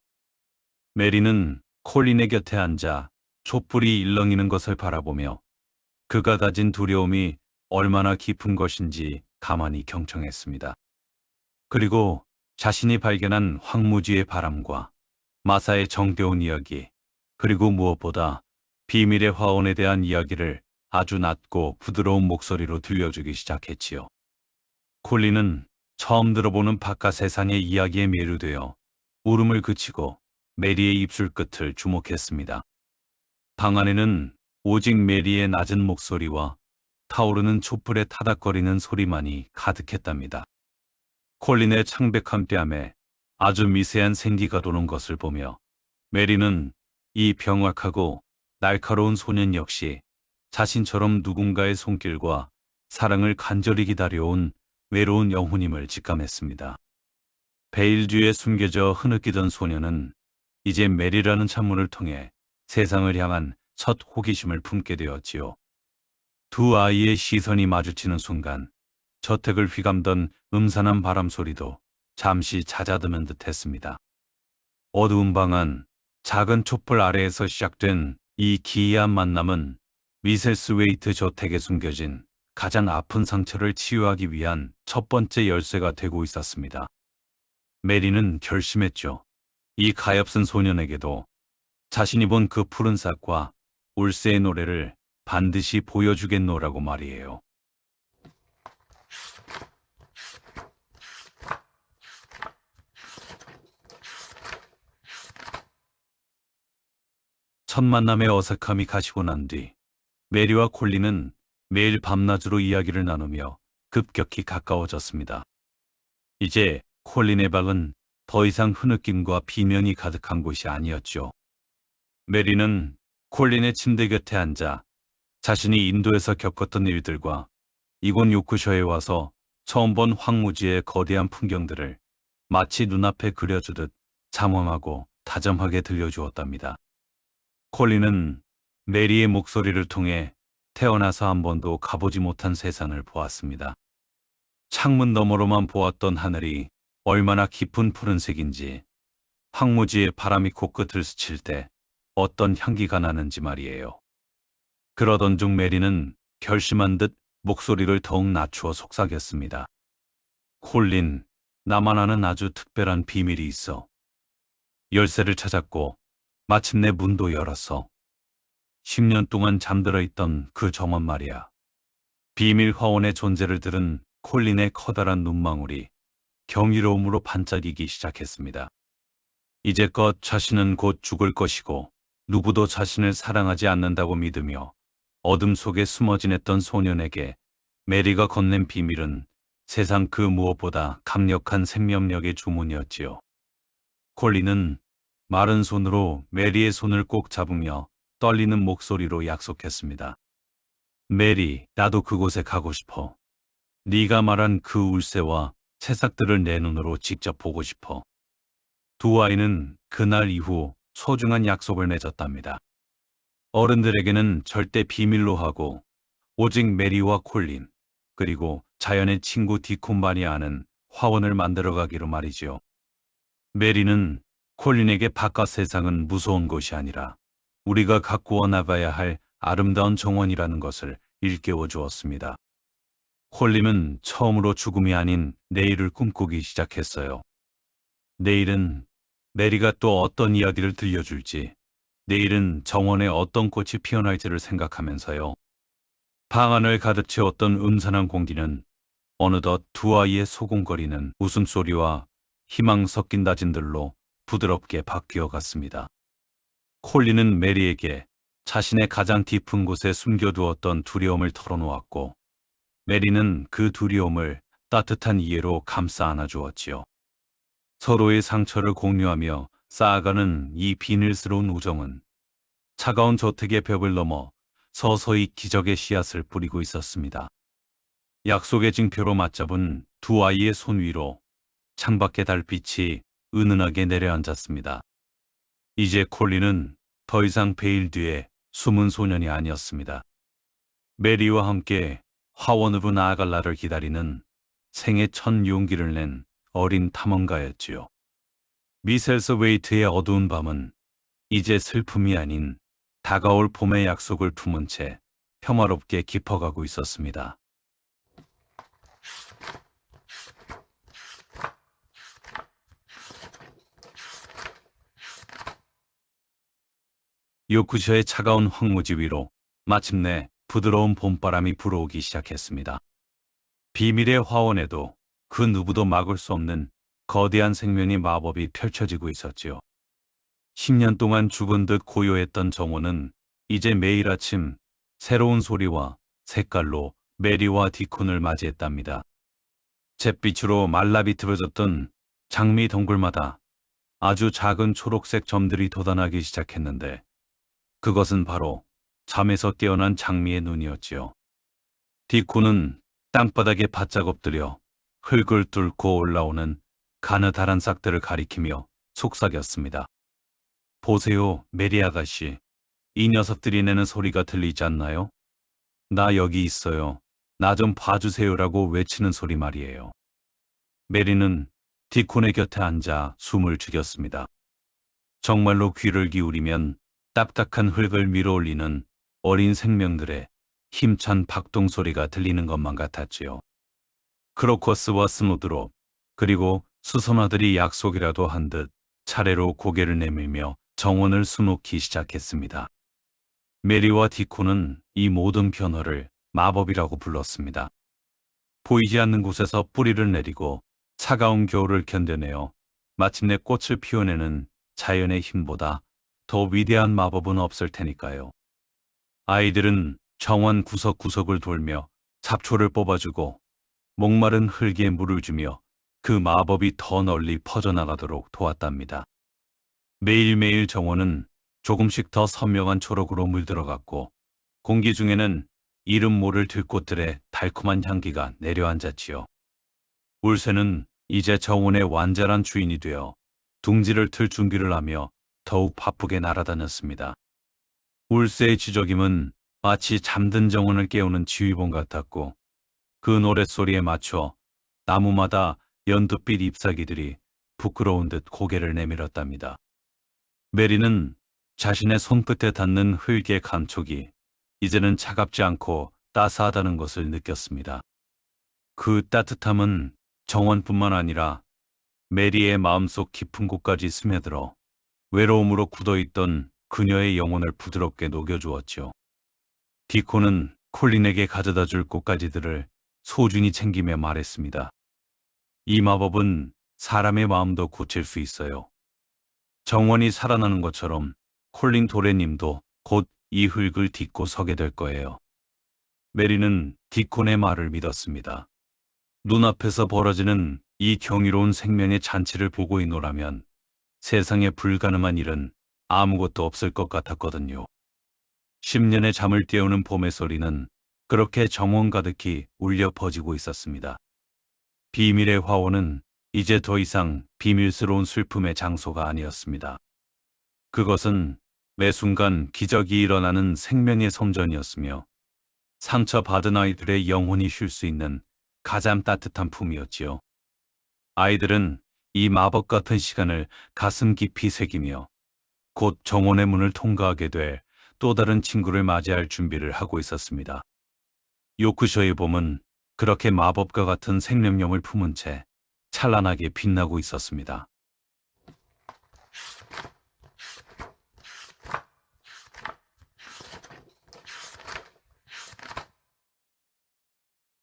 메리는 콜린의 곁에 앉아 촛불이 일렁이는 것을 바라보며 그가 가진 두려움이 얼마나 깊은 것인지 가만히 경청했습니다. 그리고 자신이 발견한 황무지의 바람과 마사의 정겨운 이야기, 그리고 무엇보다 비밀의 화원에 대한 이야기를 아주 낮고 부드러운 목소리로 들려주기 시작했지요. 콜린은 처음 들어보는 바깥 세상의 이야기에 매료되어 울음을 그치고 메리의 입술 끝을 주목했습니다. 방 안에는 오직 메리의 낮은 목소리와 타오르는 촛불에 타닥거리는 소리만이 가득했답니다. 콜린의 창백한 뺨에 아주 미세한 생기가 도는 것을 보며 메리는 이 병확하고 날카로운 소년 역시 자신처럼 누군가의 손길과 사랑을 간절히 기다려온 외로운 영혼임을 직감했습니다. 베일 뒤에 숨겨져 흐느끼던 소년은 이제 메리라는 창문을 통해 세상을 향한 첫 호기심을 품게 되었지요. 두 아이의 시선이 마주치는 순간 저택을 휘감던 음산한 바람 소리도 잠시 잦아드는 듯 했습니다. 어두운 방 안 작은 촛불 아래에서 시작된 이 기이한 만남은 미셀스 웨이트 저택에 숨겨진 가장 아픈 상처를 치유하기 위한 첫 번째 열쇠가 되고 있었습니다. 메리는 결심했죠. 이 가엾은 소년에게도 자신이 본 그 푸른 싹과 울새의 노래를 반드시 보여주겠노라고 말이에요. 첫 만남의 어색함이 가시고 난 뒤 메리와 콜린은 매일 밤낮으로 이야기를 나누며 급격히 가까워졌습니다. 이제 콜린의 방은 더 이상 흐느낌과 비명이 가득한 곳이 아니었죠. 메리는 콜린의 침대 곁에 앉아 자신이 인도에서 겪었던 일들과 이곳 요크셔에 와서 처음 본 황무지의 거대한 풍경들을 마치 눈앞에 그려주듯 장엄하고 다정하게 들려주었답니다. 콜린은 메리의 목소리를 통해 태어나서 한 번도 가보지 못한 세상을 보았습니다. 창문 너머로만 보았던 하늘이 얼마나 깊은 푸른색인지, 황무지의 바람이 코끝을 스칠 때 어떤 향기가 나는지 말이에요. 그러던 중 메리는 결심한 듯 목소리를 더욱 낮추어 속삭였습니다. 콜린, 나만 아는 아주 특별한 비밀이 있어. 열쇠를 찾았고 마침내 문도 열었어. 10년 동안 잠들어 있던 그 정원 말이야. 비밀 화원의 존재를 들은 콜린의 커다란 눈망울이 경이로움으로 반짝이기 시작했습니다. 이제껏 자신은 곧 죽을 것이고 누구도 자신을 사랑하지 않는다고 믿으며 어둠 속에 숨어 지냈던 소년에게 메리가 건넨 비밀은 세상 그 무엇보다 강력한 생명력의 주문이었지요. 콜린은 마른 손으로 메리의 손을 꼭 잡으며 떨리는 목소리로 약속했습니다. 메리, 나도 그곳에 가고 싶어. 네가 말한 그 울새와 새싹들을 내 눈으로 직접 보고 싶어. 두 아이는 그날 이후 소중한 약속을 맺었답니다. 어른들에게는 절대 비밀로 하고 오직 메리와 콜린, 그리고 자연의 친구 디콘만이 아는 화원을 만들어가기로 말이지요. 메리는 콜린에게 바깥 세상은 무서운 곳이 아니라 우리가 가꾸어 나가야 할 아름다운 정원이라는 것을 일깨워 주었습니다. 콜린은 처음으로 죽음이 아닌 내일을 꿈꾸기 시작했어요. 내일은 메리가 또 어떤 이야기를 들려줄지, 내일은 정원에 어떤 꽃이 피어날지를 생각하면서요. 방 안을 가득 채웠던 음산한 공기는 어느덧 두 아이의 소곤거리는 웃음소리와 희망 섞인 다짐들로 부드럽게 바뀌어 갔습니다. 콜린은 메리에게 자신의 가장 깊은 곳에 숨겨두었던 두려움을 털어놓았고, 메리는 그 두려움을 따뜻한 이해로 감싸 안아주었지요. 서로의 상처를 공유하며 쌓아가는 이 비밀스러운 우정은 차가운 저택의 벽을 넘어 서서히 기적의 씨앗을 뿌리고 있었습니다. 약속의 징표로 맞잡은 두 아이의 손 위로 창밖의 달빛이 은은하게 내려앉았습니다. 이제 콜린은 더 이상 베일 뒤에 숨은 소년이 아니었습니다. 메리와 함께 화원으로 나아갈 날을 기다리는 생애 첫 용기를 낸 어린 탐험가였지요. 미셀스 웨이트의 어두운 밤은 이제 슬픔이 아닌 다가올 봄의 약속을 품은 채 평화롭게 깊어가고 있었습니다. 요크셔의 차가운 황무지 위로 마침내 부드러운 봄바람이 불어오기 시작했습니다. 비밀의 화원에도 그 누구도 막을 수 없는 거대한 생명의 마법이 펼쳐지고 있었지요. 10년 동안 죽은 듯 고요했던 정원은 이제 매일 아침 새로운 소리와 색깔로 메리와 디콘을 맞이했답니다. 잿빛으로 말라비틀어졌던 장미 덩굴마다 아주 작은 초록색 점들이 돋아나기 시작했는데 그것은 바로 잠에서 깨어난 장미의 눈이었지요. 디콘은 땅바닥에 바짝 엎드려 흙을 뚫고 올라오는 가느다란 싹들을 가리키며 속삭였습니다. 보세요, 메리 아가씨. 이 녀석들이 내는 소리가 들리지 않나요? 나 여기 있어요. 나 좀 봐주세요라고 외치는 소리 말이에요. 메리는 디콘의 곁에 앉아 숨을 죽였습니다. 정말로 귀를 기울이면 딱딱한 흙을 밀어올리는 어린 생명들의 힘찬 박동 소리가 들리는 것만 같았지요. 크로커스와 스노드롭, 그리고 수선화들이 약속이라도 한 듯 차례로 고개를 내밀며 정원을 수놓기 시작했습니다. 메리와 디콘은 이 모든 변화를 마법이라고 불렀습니다. 보이지 않는 곳에서 뿌리를 내리고 차가운 겨울을 견뎌내어 마침내 꽃을 피워내는 자연의 힘보다 더 위대한 마법은 없을 테니까요. 아이들은 정원 구석구석을 돌며 잡초를 뽑아주고 목마른 흙에 물을 주며 그 마법이 더 널리 퍼져나가도록 도왔답니다. 매일매일 정원은 조금씩 더 선명한 초록으로 물들어갔고 공기 중에는 이름 모를 들꽃들의 달콤한 향기가 내려앉았지요. 울새는 이제 정원의 완전한 주인이 되어 둥지를 틀 준비를 하며 더욱 바쁘게 날아다녔습니다. 울새의 지저김은 마치 잠든 정원을 깨우는 지휘봉 같았고 그 노랫소리에 맞춰 나무마다 연두빛 잎사귀들이 부끄러운 듯 고개를 내밀었답니다. 메리는 자신의 손끝에 닿는 흙의 감촉이 이제는 차갑지 않고 따스하다는 것을 느꼈습니다. 그 따뜻함은 정원뿐만 아니라 메리의 마음속 깊은 곳까지 스며들어 외로움으로 굳어있던 그녀의 영혼을 부드럽게 녹여주었지요. 디코는 콜린에게 가져다 줄 꽃가지들을 소중히 챙기며 말했습니다. 이 마법은 사람의 마음도 고칠 수 있어요. 정원이 살아나는 것처럼 콜린 도레님도 곧 이 흙을 딛고 서게 될 거예요. 메리는 디콘의 말을 믿었습니다. 눈앞에서 벌어지는 이 경이로운 생명의 잔치를 보고 있노라면 세상에 불가능한 일은 아무것도 없을 것 같았거든요. 10년의 잠을 깨우는 봄의 소리는 그렇게 정원 가득히 울려 퍼지고 있었습니다. 비밀의 화원은 이제 더 이상 비밀스러운 슬픔의 장소가 아니었습니다. 그것은 매 순간 기적이 일어나는 생명의 성전이었으며 상처받은 아이들의 영혼이 쉴 수 있는 가장 따뜻한 품이었지요. 아이들은 이 마법 같은 시간을 가슴 깊이 새기며 곧 정원의 문을 통과하게 될 또 다른 친구를 맞이할 준비를 하고 있었습니다. 요크셔의 봄은 그렇게 마법과 같은 생명력을 품은 채 찬란하게 빛나고 있었습니다.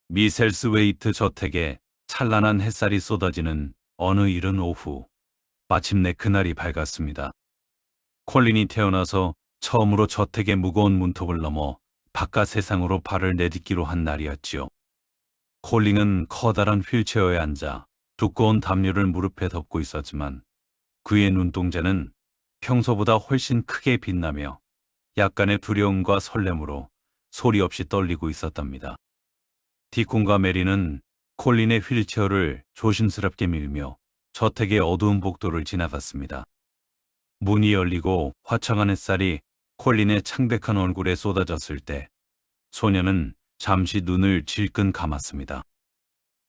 미셀스웨이트 저택에 찬란한 햇살이 쏟아지는 어느 이른 오후, 마침내 그날이 밝았습니다. 콜린이 태어나서 처음으로 저택의 무거운 문턱을 넘어 바깥 세상으로 발을 내딛기로 한 날이었지요. 콜린은 커다란 휠체어에 앉아 두꺼운 담요를 무릎에 덮고 있었지만 그의 눈동자는 평소보다 훨씬 크게 빛나며 약간의 두려움과 설렘으로 소리 없이 떨리고 있었답니다. 디콘과 메리는 콜린의 휠체어를 조심스럽게 밀며 저택의 어두운 복도를 지나갔습니다. 문이 열리고 화창한 햇살이 콜린의 창백한 얼굴에 쏟아졌을 때 소녀는 잠시 눈을 질끈 감았습니다.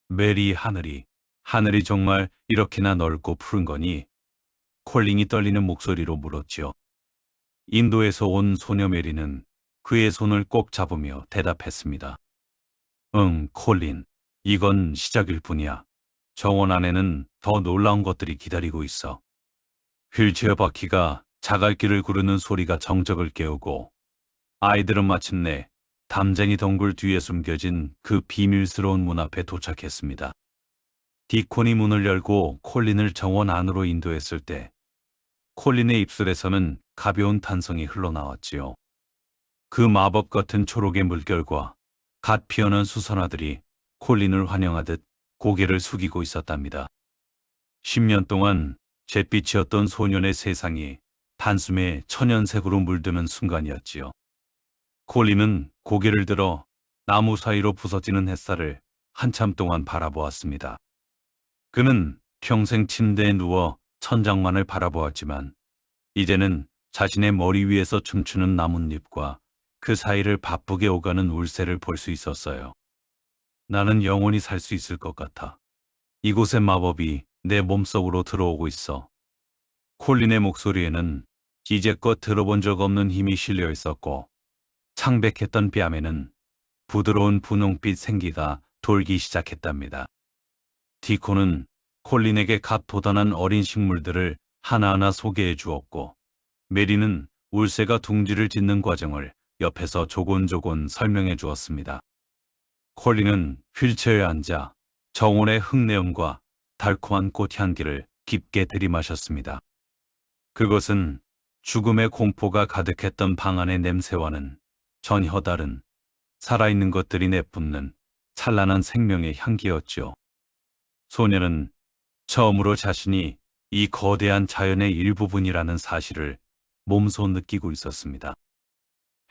메리, 하늘이 정말 이렇게나 넓고 푸른 거니? 콜린이 떨리는 목소리로 물었지요. 인도에서 온 소녀 메리는 그의 손을 꼭 잡으며 대답했습니다. 응, 콜린. 이건 시작일 뿐이야. 정원 안에는 더 놀라운 것들이 기다리고 있어. 휠체어 바퀴가 자갈길을 구르는 소리가 정적을 깨우고 아이들은 마침내 담쟁이 덩굴 뒤에 숨겨진 그 비밀스러운 문 앞에 도착했습니다. 디콘이 문을 열고 콜린을 정원 안으로 인도했을 때 콜린의 입술에서는 가벼운 탄성이 흘러나왔지요. 그 마법 같은 초록의 물결과 갓 피어난 수선화들이 콜린을 환영하듯 고개를 숙이고 있었답니다. 10년 동안 잿빛이었던 소년의 세상이 단숨에 천연색으로 물드는 순간이었지요. 콜린은 고개를 들어 나무 사이로 부서지는 햇살을 한참 동안 바라보았습니다. 그는 평생 침대에 누워 천장만을 바라보았지만 이제는 자신의 머리 위에서 춤추는 나뭇잎과 그 사이를 바쁘게 오가는 울새를 볼 수 있었어요. 나는 영원히 살 수 있을 것 같아. 이곳의 마법이 내 몸속으로 들어오고 있어. 콜린의 목소리에는 이제껏 들어본 적 없는 힘이 실려 있었고 창백했던 뺨에는 부드러운 분홍빛 생기가 돌기 시작했답니다. 디코는 콜린에게 갓 돋아난 어린 식물들을 하나하나 소개해 주었고 메리는 울새가 둥지를 짓는 과정을 옆에서 조곤조곤 설명해 주었습니다. 콜린은 휠체어에 앉아 정원의 흙내음과 달콤한 꽃향기를 깊게 들이마셨습니다. 그것은 죽음의 공포가 가득했던 방 안의 냄새와는 전혀 다른 살아있는 것들이 내뿜는 찬란한 생명의 향기였지요. 소녀는 처음으로 자신이 이 거대한 자연의 일부분이라는 사실을 몸소 느끼고 있었습니다.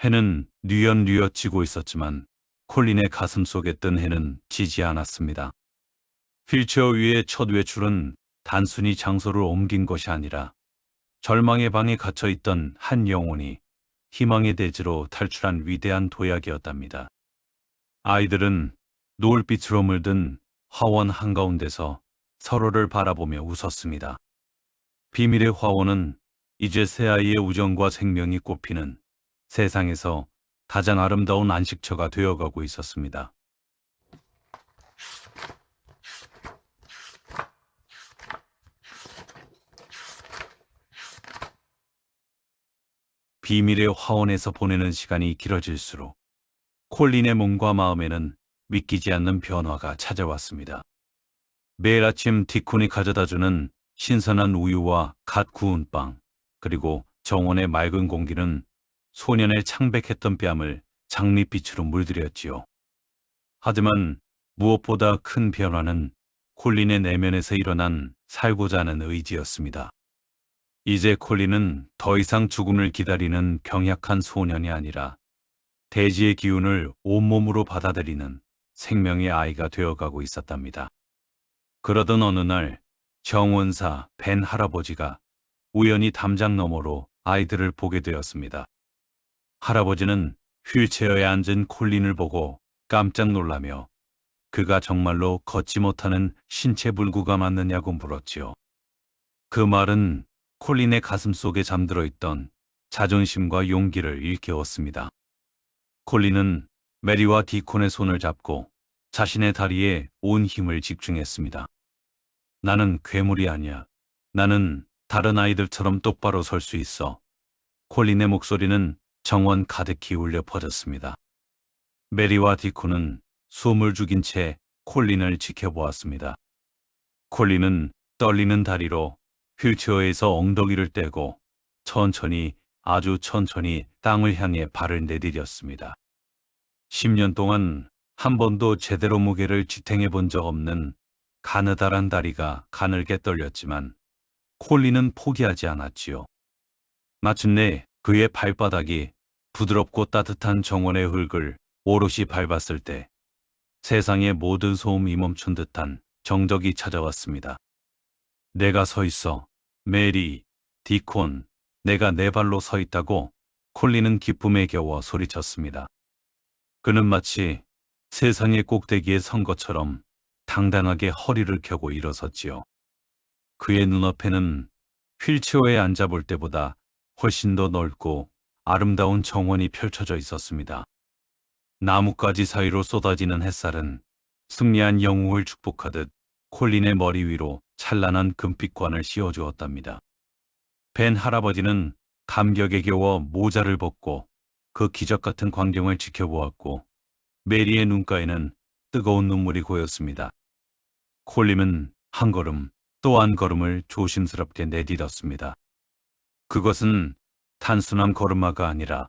해는 뉘엿뉘엿 지고 있었지만 콜린의 가슴 속에 뜬 해는 지지 않았습니다. 휠체어 위의 첫 외출은 단순히 장소를 옮긴 것이 아니라 절망의 방에 갇혀있던 한 영혼이 희망의 대지로 탈출한 위대한 도약이었답니다. 아이들은 노을빛으로 물든 화원 한가운데서 서로를 바라보며 웃었습니다. 비밀의 화원은 이제 새 아이의 우정과 생명이 꽃피는 세상에서 가장 아름다운 안식처가 되어가고 있었습니다. 비밀의 화원에서 보내는 시간이 길어질수록 콜린의 몸과 마음에는 믿기지 않는 변화가 찾아왔습니다. 매일 아침 디콘이 가져다주는 신선한 우유와 갓 구운 빵, 그리고 정원의 맑은 공기는 소년의 창백했던 뺨을 장밋빛으로 물들였지요. 하지만 무엇보다 큰 변화는 콜린의 내면에서 일어난 살고자 하는 의지였습니다. 이제 콜린은 더 이상 죽음을 기다리는 병약한 소년이 아니라 대지의 기운을 온몸으로 받아들이는 생명의 아이가 되어가고 있었답니다. 그러던 어느 날 정원사 벤 할아버지가 우연히 담장 너머로 아이들을 보게 되었습니다. 할아버지는 휠체어에 앉은 콜린을 보고 깜짝 놀라며 그가 정말로 걷지 못하는 신체 불구가 맞느냐고 물었지요. 그 말은 콜린의 가슴 속에 잠들어 있던 자존심과 용기를 일깨웠습니다. 콜린은 메리와 디콘의 손을 잡고 자신의 다리에 온 힘을 집중했습니다. 나는 괴물이 아니야. 나는 다른 아이들처럼 똑바로 설 수 있어. 콜린의 목소리는 정원 가득히 울려 퍼졌습니다. 메리와 디콘은 숨을 죽인 채 콜린을 지켜보았습니다. 콜린은 떨리는 다리로 휠체어에서 엉덩이를 떼고 천천히, 아주 천천히 땅을 향해 발을 내디뎠습니다. 10년 동안 한 번도 제대로 무게를 지탱해 본 적 없는 가느다란 다리가 가늘게 떨렸지만 콜린은 포기하지 않았지요. 마침내 그의 발바닥이 부드럽고 따뜻한 정원의 흙을 오롯이 밟았을 때 세상의 모든 소음이 멈춘 듯한 정적이 찾아왔습니다. 내가 서 있어. 메리, 디콘, 내가 내 발로 서 있다고 콜린은 기쁨에 겨워 소리쳤습니다. 그는 마치 세상의 꼭대기에 선 것처럼 당당하게 허리를 펴고 일어섰지요. 그의 눈앞에는 휠체어에 앉아볼 때보다 훨씬 더 넓고 아름다운 정원이 펼쳐져 있었습니다. 나뭇가지 사이로 쏟아지는 햇살은 승리한 영웅을 축복하듯 콜린의 머리 위로 찬란한 금빛관을 씌워주었답니다. 벤 할아버지는 감격에 겨워 모자를 벗고 그 기적 같은 광경을 지켜보았고 메리의 눈가에는 뜨거운 눈물이 고였습니다. 콜린은 한 걸음 또 한 걸음을 조심스럽게 내딛었습니다. 그것은 단순한 걸음마가 아니라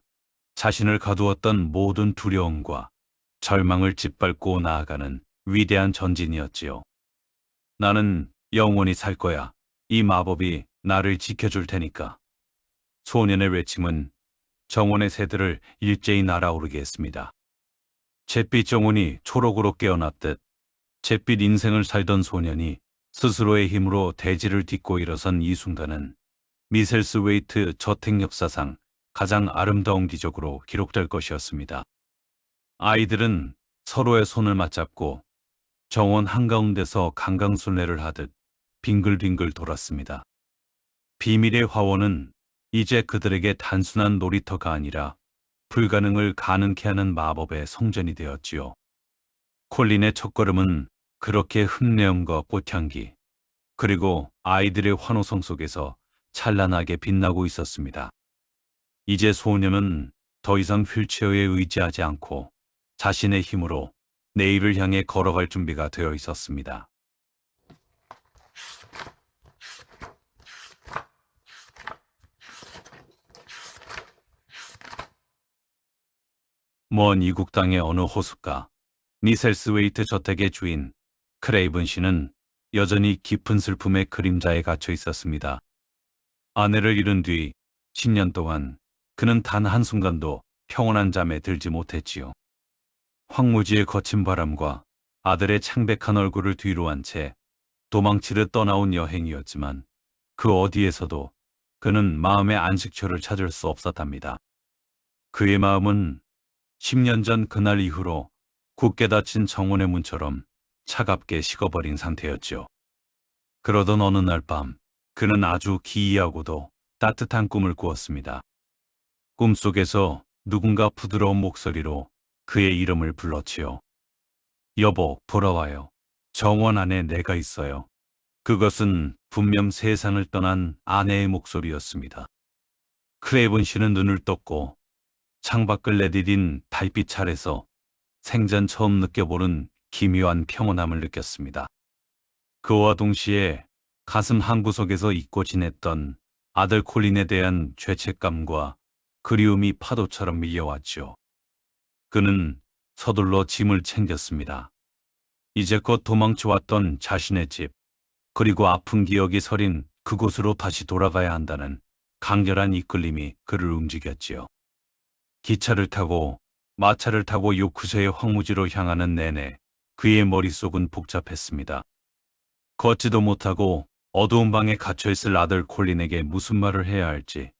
자신을 가두었던 모든 두려움과 절망을 짓밟고 나아가는 위대한 전진이었지요. 나는 영원히 살 거야. 이 마법이 나를 지켜줄 테니까. 소년의 외침은 정원의 새들을 일제히 날아오르게 했습니다. 잿빛 정원이 초록으로 깨어났듯 잿빛 인생을 살던 소년이 스스로의 힘으로 대지를 딛고 일어선 이 순간은 미셀스웨이트 저택 역사상 가장 아름다운 기적으로 기록될 것이었습니다. 아이들은 서로의 손을 맞잡고 정원 한가운데서 강강순례를 하듯 빙글빙글 돌았습니다. 비밀의 화원은 이제 그들에게 단순한 놀이터가 아니라 불가능을 가능케 하는 마법의 성전이 되었지요. 콜린의 첫걸음은 그렇게 흠내음과 꽃향기, 그리고 아이들의 환호성 속에서 찬란하게 빛나고 있었습니다. 이제 소녀는 더 이상 휠체어에 의지하지 않고 자신의 힘으로 내일을 향해 걸어갈 준비가 되어 있었습니다. 먼 이국 땅의 어느 호숫가, 미셀스웨이트 저택의 주인 크레이븐 씨는 여전히 깊은 슬픔의 그림자에 갇혀 있었습니다. 아내를 잃은 뒤 10년 동안 그는 단 한순간도 평온한 잠에 들지 못했지요. 황무지의 거친 바람과 아들의 창백한 얼굴을 뒤로 한 채 도망치듯 떠나온 여행이었지만 그 어디에서도 그는 마음의 안식처를 찾을 수 없었답니다. 그의 마음은 10년 전 그날 이후로 굳게 닫힌 정원의 문처럼 차갑게 식어버린 상태였죠. 그러던 어느 날 밤, 그는 아주 기이하고도 따뜻한 꿈을 꾸었습니다. 꿈속에서 누군가 부드러운 목소리로 그의 이름을 불렀지요. 여보, 돌아와요. 정원 안에 내가 있어요. 그것은 분명 세상을 떠난 아내의 목소리였습니다. 크레이븐 씨는 눈을 떴고 창밖을 내디딘 달빛 아래서 생전 처음 느껴보는 기묘한 평온함을 느꼈습니다. 그와 동시에 가슴 한구석에서 잊고 지냈던 아들 콜린에 대한 죄책감과 그리움이 파도처럼 밀려왔죠. 그는 서둘러 짐을 챙겼습니다. 이제껏 도망쳐왔던 자신의 집, 그리고 아픈 기억이 서린 그곳으로 다시 돌아가야 한다는 강렬한 이끌림이 그를 움직였지요. 기차를 타고 마차를 타고 요크셔의 황무지로 향하는 내내 그의 머릿속은 복잡했습니다. 걷지도 못하고 어두운 방에 갇혀있을 아들 콜린에게 무슨 말을 해야 할지,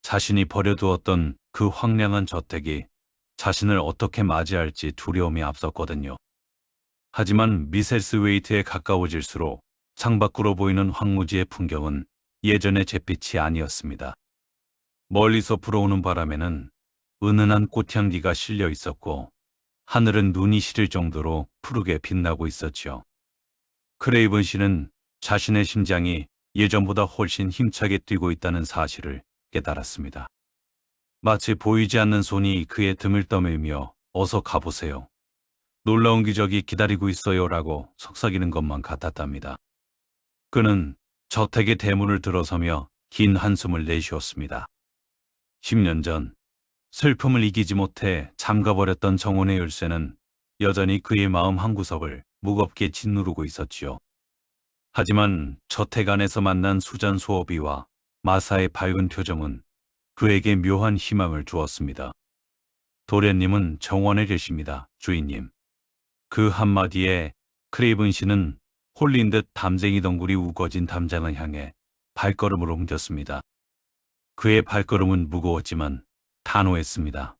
자신이 버려두었던 그 황량한 저택이 자신을 어떻게 맞이할지 두려움이 앞섰거든요. 하지만 미셀스 웨이트에 가까워질수록 창밖으로 보이는 황무지의 풍경은 예전의 잿빛이 아니었습니다. 멀리서 불어오는 바람에는 은은한 꽃향기가 실려 있었고 하늘은 눈이 시릴 정도로 푸르게 빛나고 있었죠. 크레이븐 씨는 자신의 심장이 예전보다 훨씬 힘차게 뛰고 있다는 사실을 깨달았습니다. 마치 보이지 않는 손이 그의 등을 떠밀며 어서 가보세요. 놀라운 기적이 기다리고 있어요라고 속삭이는 것만 같았답니다. 그는 저택의 대문을 들어서며 긴 한숨을 내쉬었습니다. 10년 전 슬픔을 이기지 못해 잠가버렸던 정원의 열쇠는 여전히 그의 마음 한구석을 무겁게 짓누르고 있었지요. 하지만 저택 안에서 만난 수잔 소어비와 마사의 밝은 표정은 그에게 묘한 희망을 주었습니다. 도련님은 정원에 계십니다, 주인님. 그 한마디에 크레이븐 씨는 홀린 듯 담쟁이 덩굴이 우거진 담장을 향해 발걸음을 옮겼습니다. 그의 발걸음은 무거웠지만 단호했습니다.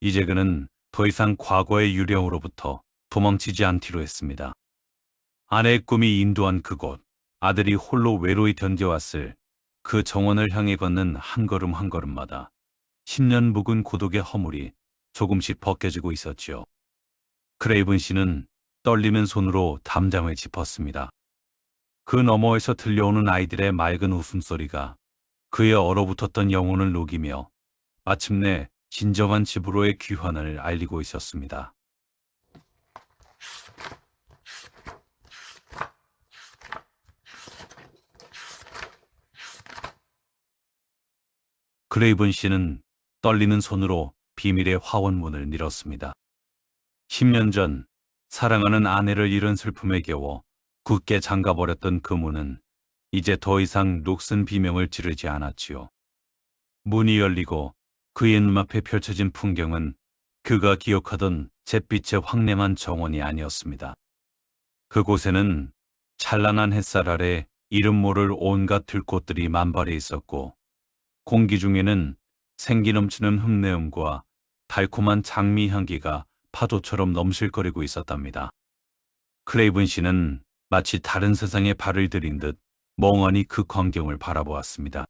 이제 그는 더 이상 과거의 유령으로부터 도망치지 않기로 했습니다. 아내의 꿈이 인도한 그곳, 아들이 홀로 외로이 견뎌왔을 그 정원을 향해 걷는 한 걸음 한 걸음마다 10년 묵은 고독의 허물이 조금씩 벗겨지고 있었지요. 크레이븐 씨는 떨리는 손으로 담장을 짚었습니다. 그 너머에서 들려오는 아이들의 맑은 웃음소리가 그의 얼어붙었던 영혼을 녹이며 마침내 진정한 집으로의 귀환을 알리고 있었습니다. 크레이븐 씨는 떨리는 손으로 비밀의 화원문을 밀었습니다. 10년 전 사랑하는 아내를 잃은 슬픔에 겨워 굳게 잠가버렸던 그 문은 이제 더 이상 녹슨 비명을 지르지 않았지요. 문이 열리고 그의 눈앞에 펼쳐진 풍경은 그가 기억하던 잿빛의 황량한 정원이 아니었습니다. 그곳에는 찬란한 햇살 아래 이름 모를 온갖 들꽃들이 만발해 있었고 공기 중에는 생기 넘치는 흙내음과 달콤한 장미 향기가 파도처럼 넘실거리고 있었답니다. 크레이븐 씨는 마치 다른 세상에 발을 들인 듯 멍하니 그 광경을 바라보았습니다.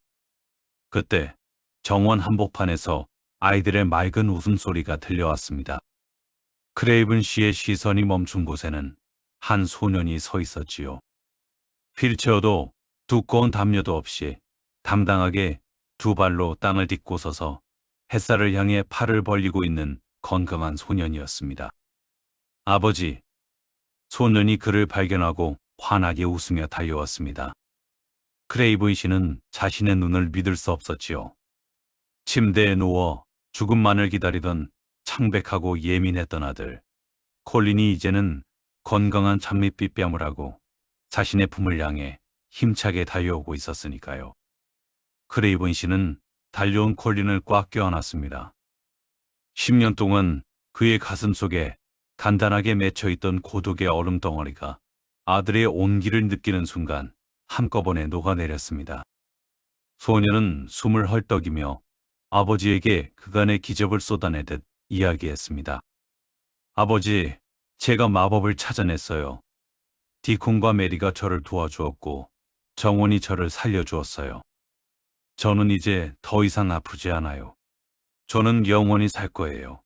그때 정원 한복판에서 아이들의 맑은 웃음소리가 들려왔습니다. 크레이븐 씨의 시선이 멈춘 곳에는 한 소년이 서 있었지요. 휠체어도 두꺼운 담요도 없이 담당하게 두 발로 땅을 딛고 서서 햇살을 향해 팔을 벌리고 있는 건강한 소년이었습니다. 아버지, 소년이 그를 발견하고 환하게 웃으며 달려왔습니다. 크레이븐 씨는 자신의 눈을 믿을 수 없었지요. 침대에 누워 죽음만을 기다리던 창백하고 예민했던 아들, 콜린이 이제는 건강한 장밋빛 뺨을 하고 자신의 품을 향해 힘차게 달려오고 있었으니까요. 크레이븐 씨는 달려온 콜린을 꽉 껴안았습니다. 10년 동안 그의 가슴 속에 단단하게 맺혀있던 고독의 얼음 덩어리가 아들의 온기를 느끼는 순간 한꺼번에 녹아내렸습니다. 소녀는 숨을 헐떡이며 아버지에게 그간의 기적을 쏟아내듯 이야기했습니다. 아버지, 제가 마법을 찾아냈어요. 디콘과 메리가 저를 도와주었고 정원이 저를 살려주었어요. 저는 이제 더 이상 아프지 않아요. 저는 영원히 살 거예요.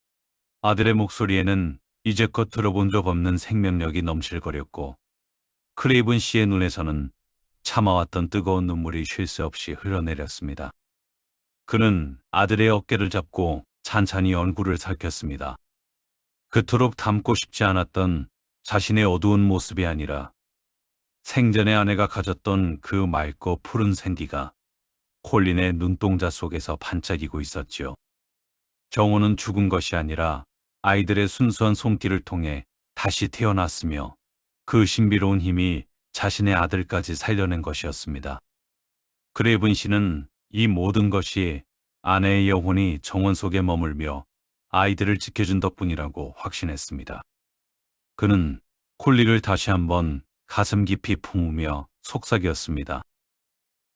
아들의 목소리에는 이제껏 들어본 적 없는 생명력이 넘실거렸고 크레이븐 씨의 눈에서는 참아왔던 뜨거운 눈물이 쉴 새 없이 흘러내렸습니다. 그는 아들의 어깨를 잡고 찬찬히 얼굴을 살폈습니다. 그토록 닮고 싶지 않았던 자신의 어두운 모습이 아니라 생전에 아내가 가졌던 그 맑고 푸른 생기가 콜린의 눈동자 속에서 반짝이고 있었지요. 정호는 죽은 것이 아니라 아이들의 순수한 손길을 통해 다시 태어났으며 그 신비로운 힘이 자신의 아들까지 살려낸 것이었습니다. 그레이븐 씨는 이 모든 것이 아내의 영혼이 정원 속에 머물며 아이들을 지켜준 덕분이라고 확신했습니다. 그는 콜리를 다시 한번 가슴 깊이 품으며 속삭였습니다.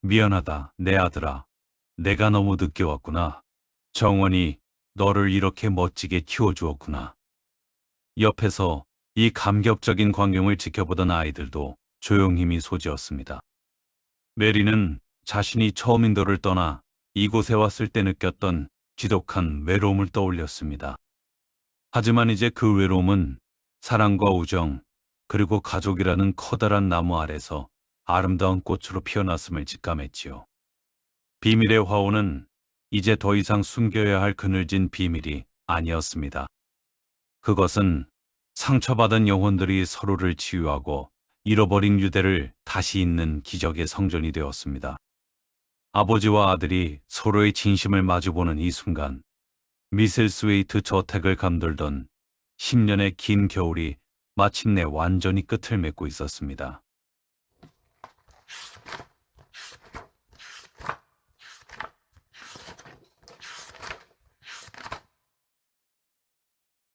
미안하다, 내 아들아. 내가 너무 늦게 왔구나. 정원이 너를 이렇게 멋지게 키워주었구나. 옆에서 이 감격적인 광경을 지켜보던 아이들도 조용히 미소지었습니다. 메리는 자신이 처음 인도를 떠나 이곳에 왔을 때 느꼈던 지독한 외로움을 떠올렸습니다. 하지만 이제 그 외로움은 사랑과 우정, 그리고 가족이라는 커다란 나무 아래서 아름다운 꽃으로 피어났음을 직감했지요. 비밀의 화원은 이제 더 이상 숨겨야 할 그늘진 비밀이 아니었습니다. 그것은 상처받은 영혼들이 서로를 치유하고 잃어버린 유대를 다시 잇는 기적의 성전이 되었습니다. 아버지와 아들이 서로의 진심을 마주보는 이 순간, 미셀스웨이트 저택을 감돌던 10년의 긴 겨울이 마침내 완전히 끝을 맺고 있었습니다.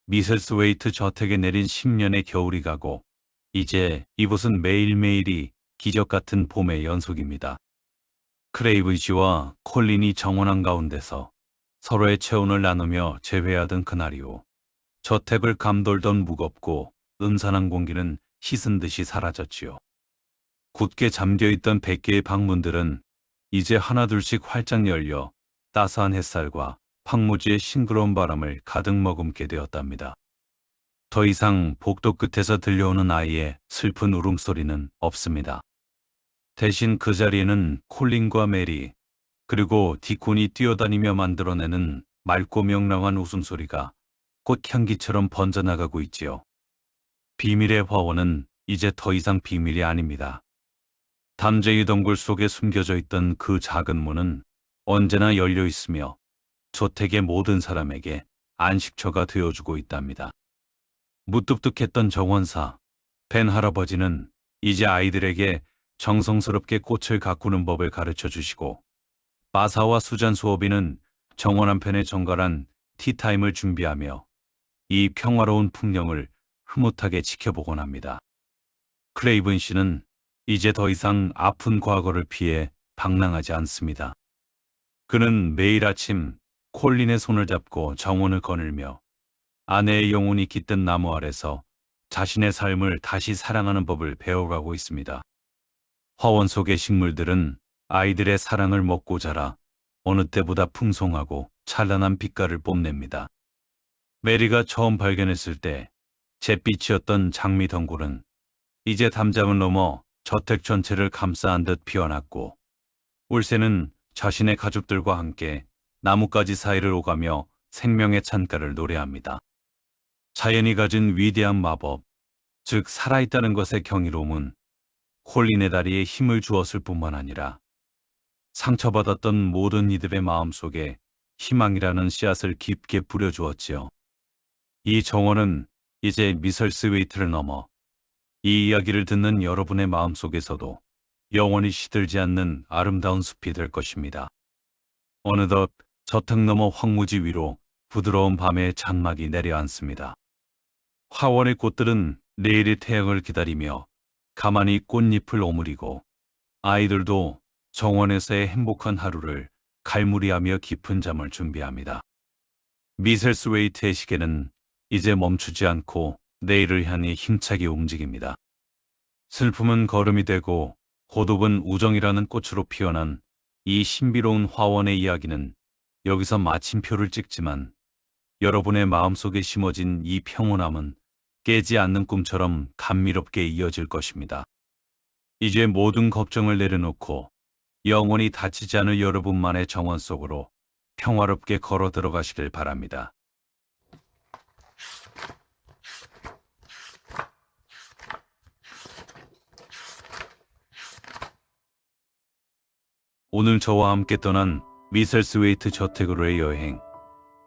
미셀스웨이트 저택에 내린 10년의 겨울이 가고 이제 이곳은 매일매일이 기적 같은 봄의 연속입니다. 크레이븐 씨와 콜린이 정원한 가운데서 서로의 체온을 나누며 재회하던 그날이후 저택을 감돌던 무겁고 음산한 공기는 씻은 듯이 사라졌지요. 굳게 잠겨있던 100개의 방문들은 이제 하나둘씩 활짝 열려 따스한 햇살과 황무지의 싱그러운 바람을 가득 머금게 되었답니다. 더 이상 복도 끝에서 들려오는 아이의 슬픈 울음소리는 없습니다. 대신 그 자리에는 콜린과 메리, 그리고 디콘이 뛰어다니며 만들어내는 맑고 명랑한 웃음소리가 꽃향기처럼 번져나가고 있지요. 비밀의 화원은 이제 더 이상 비밀이 아닙니다. 담쟁이 덩굴 속에 숨겨져 있던 그 작은 문은 언제나 열려 있으며 저택의 모든 사람에게 안식처가 되어주고 있답니다. 무뚝뚝했던 정원사, 벤 할아버지는 이제 아이들에게 정성스럽게 꽃을 가꾸는 법을 가르쳐 주시고 마사와 수잔 수어비는 정원 한편에 정갈한 티타임을 준비하며 이 평화로운 풍경을 흐뭇하게 지켜보곤 합니다. 크레이븐 씨는 이제 더 이상 아픈 과거를 피해 방랑하지 않습니다. 그는 매일 아침 콜린의 손을 잡고 정원을 거닐며 아내의 영혼이 깃든 나무 아래서 자신의 삶을 다시 사랑하는 법을 배워가고 있습니다. 화원 속의 식물들은 아이들의 사랑을 먹고 자라 어느 때보다 풍성하고 찬란한 빛깔을 뽐냅니다. 메리가 처음 발견했을 때 잿빛이었던 장미 덩굴은 이제 담장을 넘어 저택 전체를 감싸 안듯 피어났고 울새는 자신의 가족들과 함께 나뭇가지 사이를 오가며 생명의 찬가를 노래합니다. 자연이 가진 위대한 마법, 즉 살아있다는 것의 경이로움은 콜린의 다리에 힘을 주었을 뿐만 아니라 상처받았던 모든 이들의 마음속에 희망이라는 씨앗을 깊게 뿌려주었지요. 이 정원은 이제 미설스웨이트를 넘어 이 이야기를 듣는 여러분의 마음속에서도 영원히 시들지 않는 아름다운 숲이 될 것입니다. 어느덧 저택 너머 황무지 위로 부드러운 밤의 장막이 내려앉습니다. 화원의 꽃들은 내일의 태양을 기다리며 가만히 꽃잎을 오므리고 아이들도 정원에서의 행복한 하루를 갈무리하며 깊은 잠을 준비합니다. 미셀스웨이트의 시계는 이제 멈추지 않고 내일을 향해 힘차게 움직입니다. 슬픔은 걸음이 되고 고독은 우정이라는 꽃으로 피어난 이 신비로운 화원의 이야기는 여기서 마침표를 찍지만 여러분의 마음속에 심어진 이 평온함은 깨지 않는 꿈처럼 감미롭게 이어질 것입니다. 이제 모든 걱정을 내려놓고 영원히 다치지 않을 여러분만의 정원 속으로 평화롭게 걸어 들어가시길 바랍니다. 오늘 저와 함께 떠난 미셀스웨이트 저택으로의 여행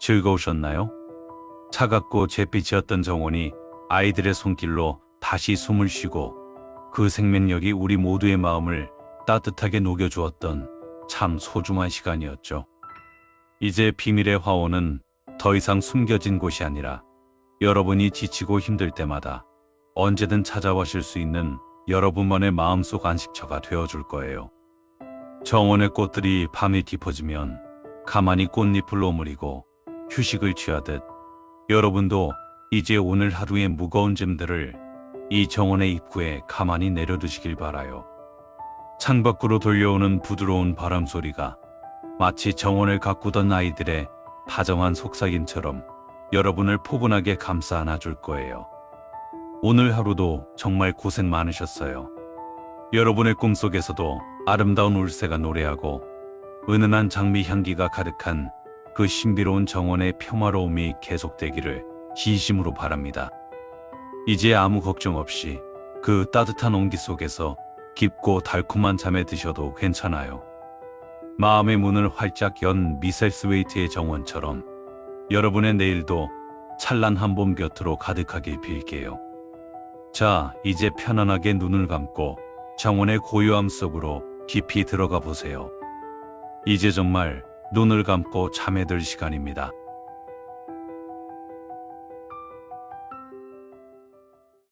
즐거우셨나요? 차갑고 잿빛이었던 정원이 아이들의 손길로 다시 숨을 쉬고 그 생명력이 우리 모두의 마음을 따뜻하게 녹여주었던 참 소중한 시간이었죠. 이제 비밀의 화원은 더 이상 숨겨진 곳이 아니라 여러분이 지치고 힘들 때마다 언제든 찾아와실 수 있는 여러분만의 마음속 안식처가 되어줄 거예요. 정원의 꽃들이 밤이 깊어지면 가만히 꽃잎을 오므리고 휴식을 취하듯 여러분도 이제 오늘 하루의 무거운 짐들을 이 정원의 입구에 가만히 내려두시길 바라요. 창밖으로 들려오는 부드러운 바람 소리가 마치 정원을 가꾸던 아이들의 다정한 속삭임처럼 여러분을 포근하게 감싸 안아줄 거예요. 오늘 하루도 정말 고생 많으셨어요. 여러분의 꿈속에서도 아름다운 울새가 노래하고 은은한 장미 향기가 가득한 그 신비로운 정원의 평화로움이 계속되기를 진심으로 바랍니다. 이제 아무 걱정 없이 그 따뜻한 온기 속에서 깊고 달콤한 잠에 드셔도 괜찮아요. 마음의 문을 활짝 연 미셀스웨이트의 정원처럼 여러분의 내일도 찬란한 봄 곁으로 가득하길 빌게요. 자, 이제 편안하게 눈을 감고 정원의 고요함 속으로 깊이 들어가 보세요. 이제 정말 눈을 감고 잠에 들 시간입니다.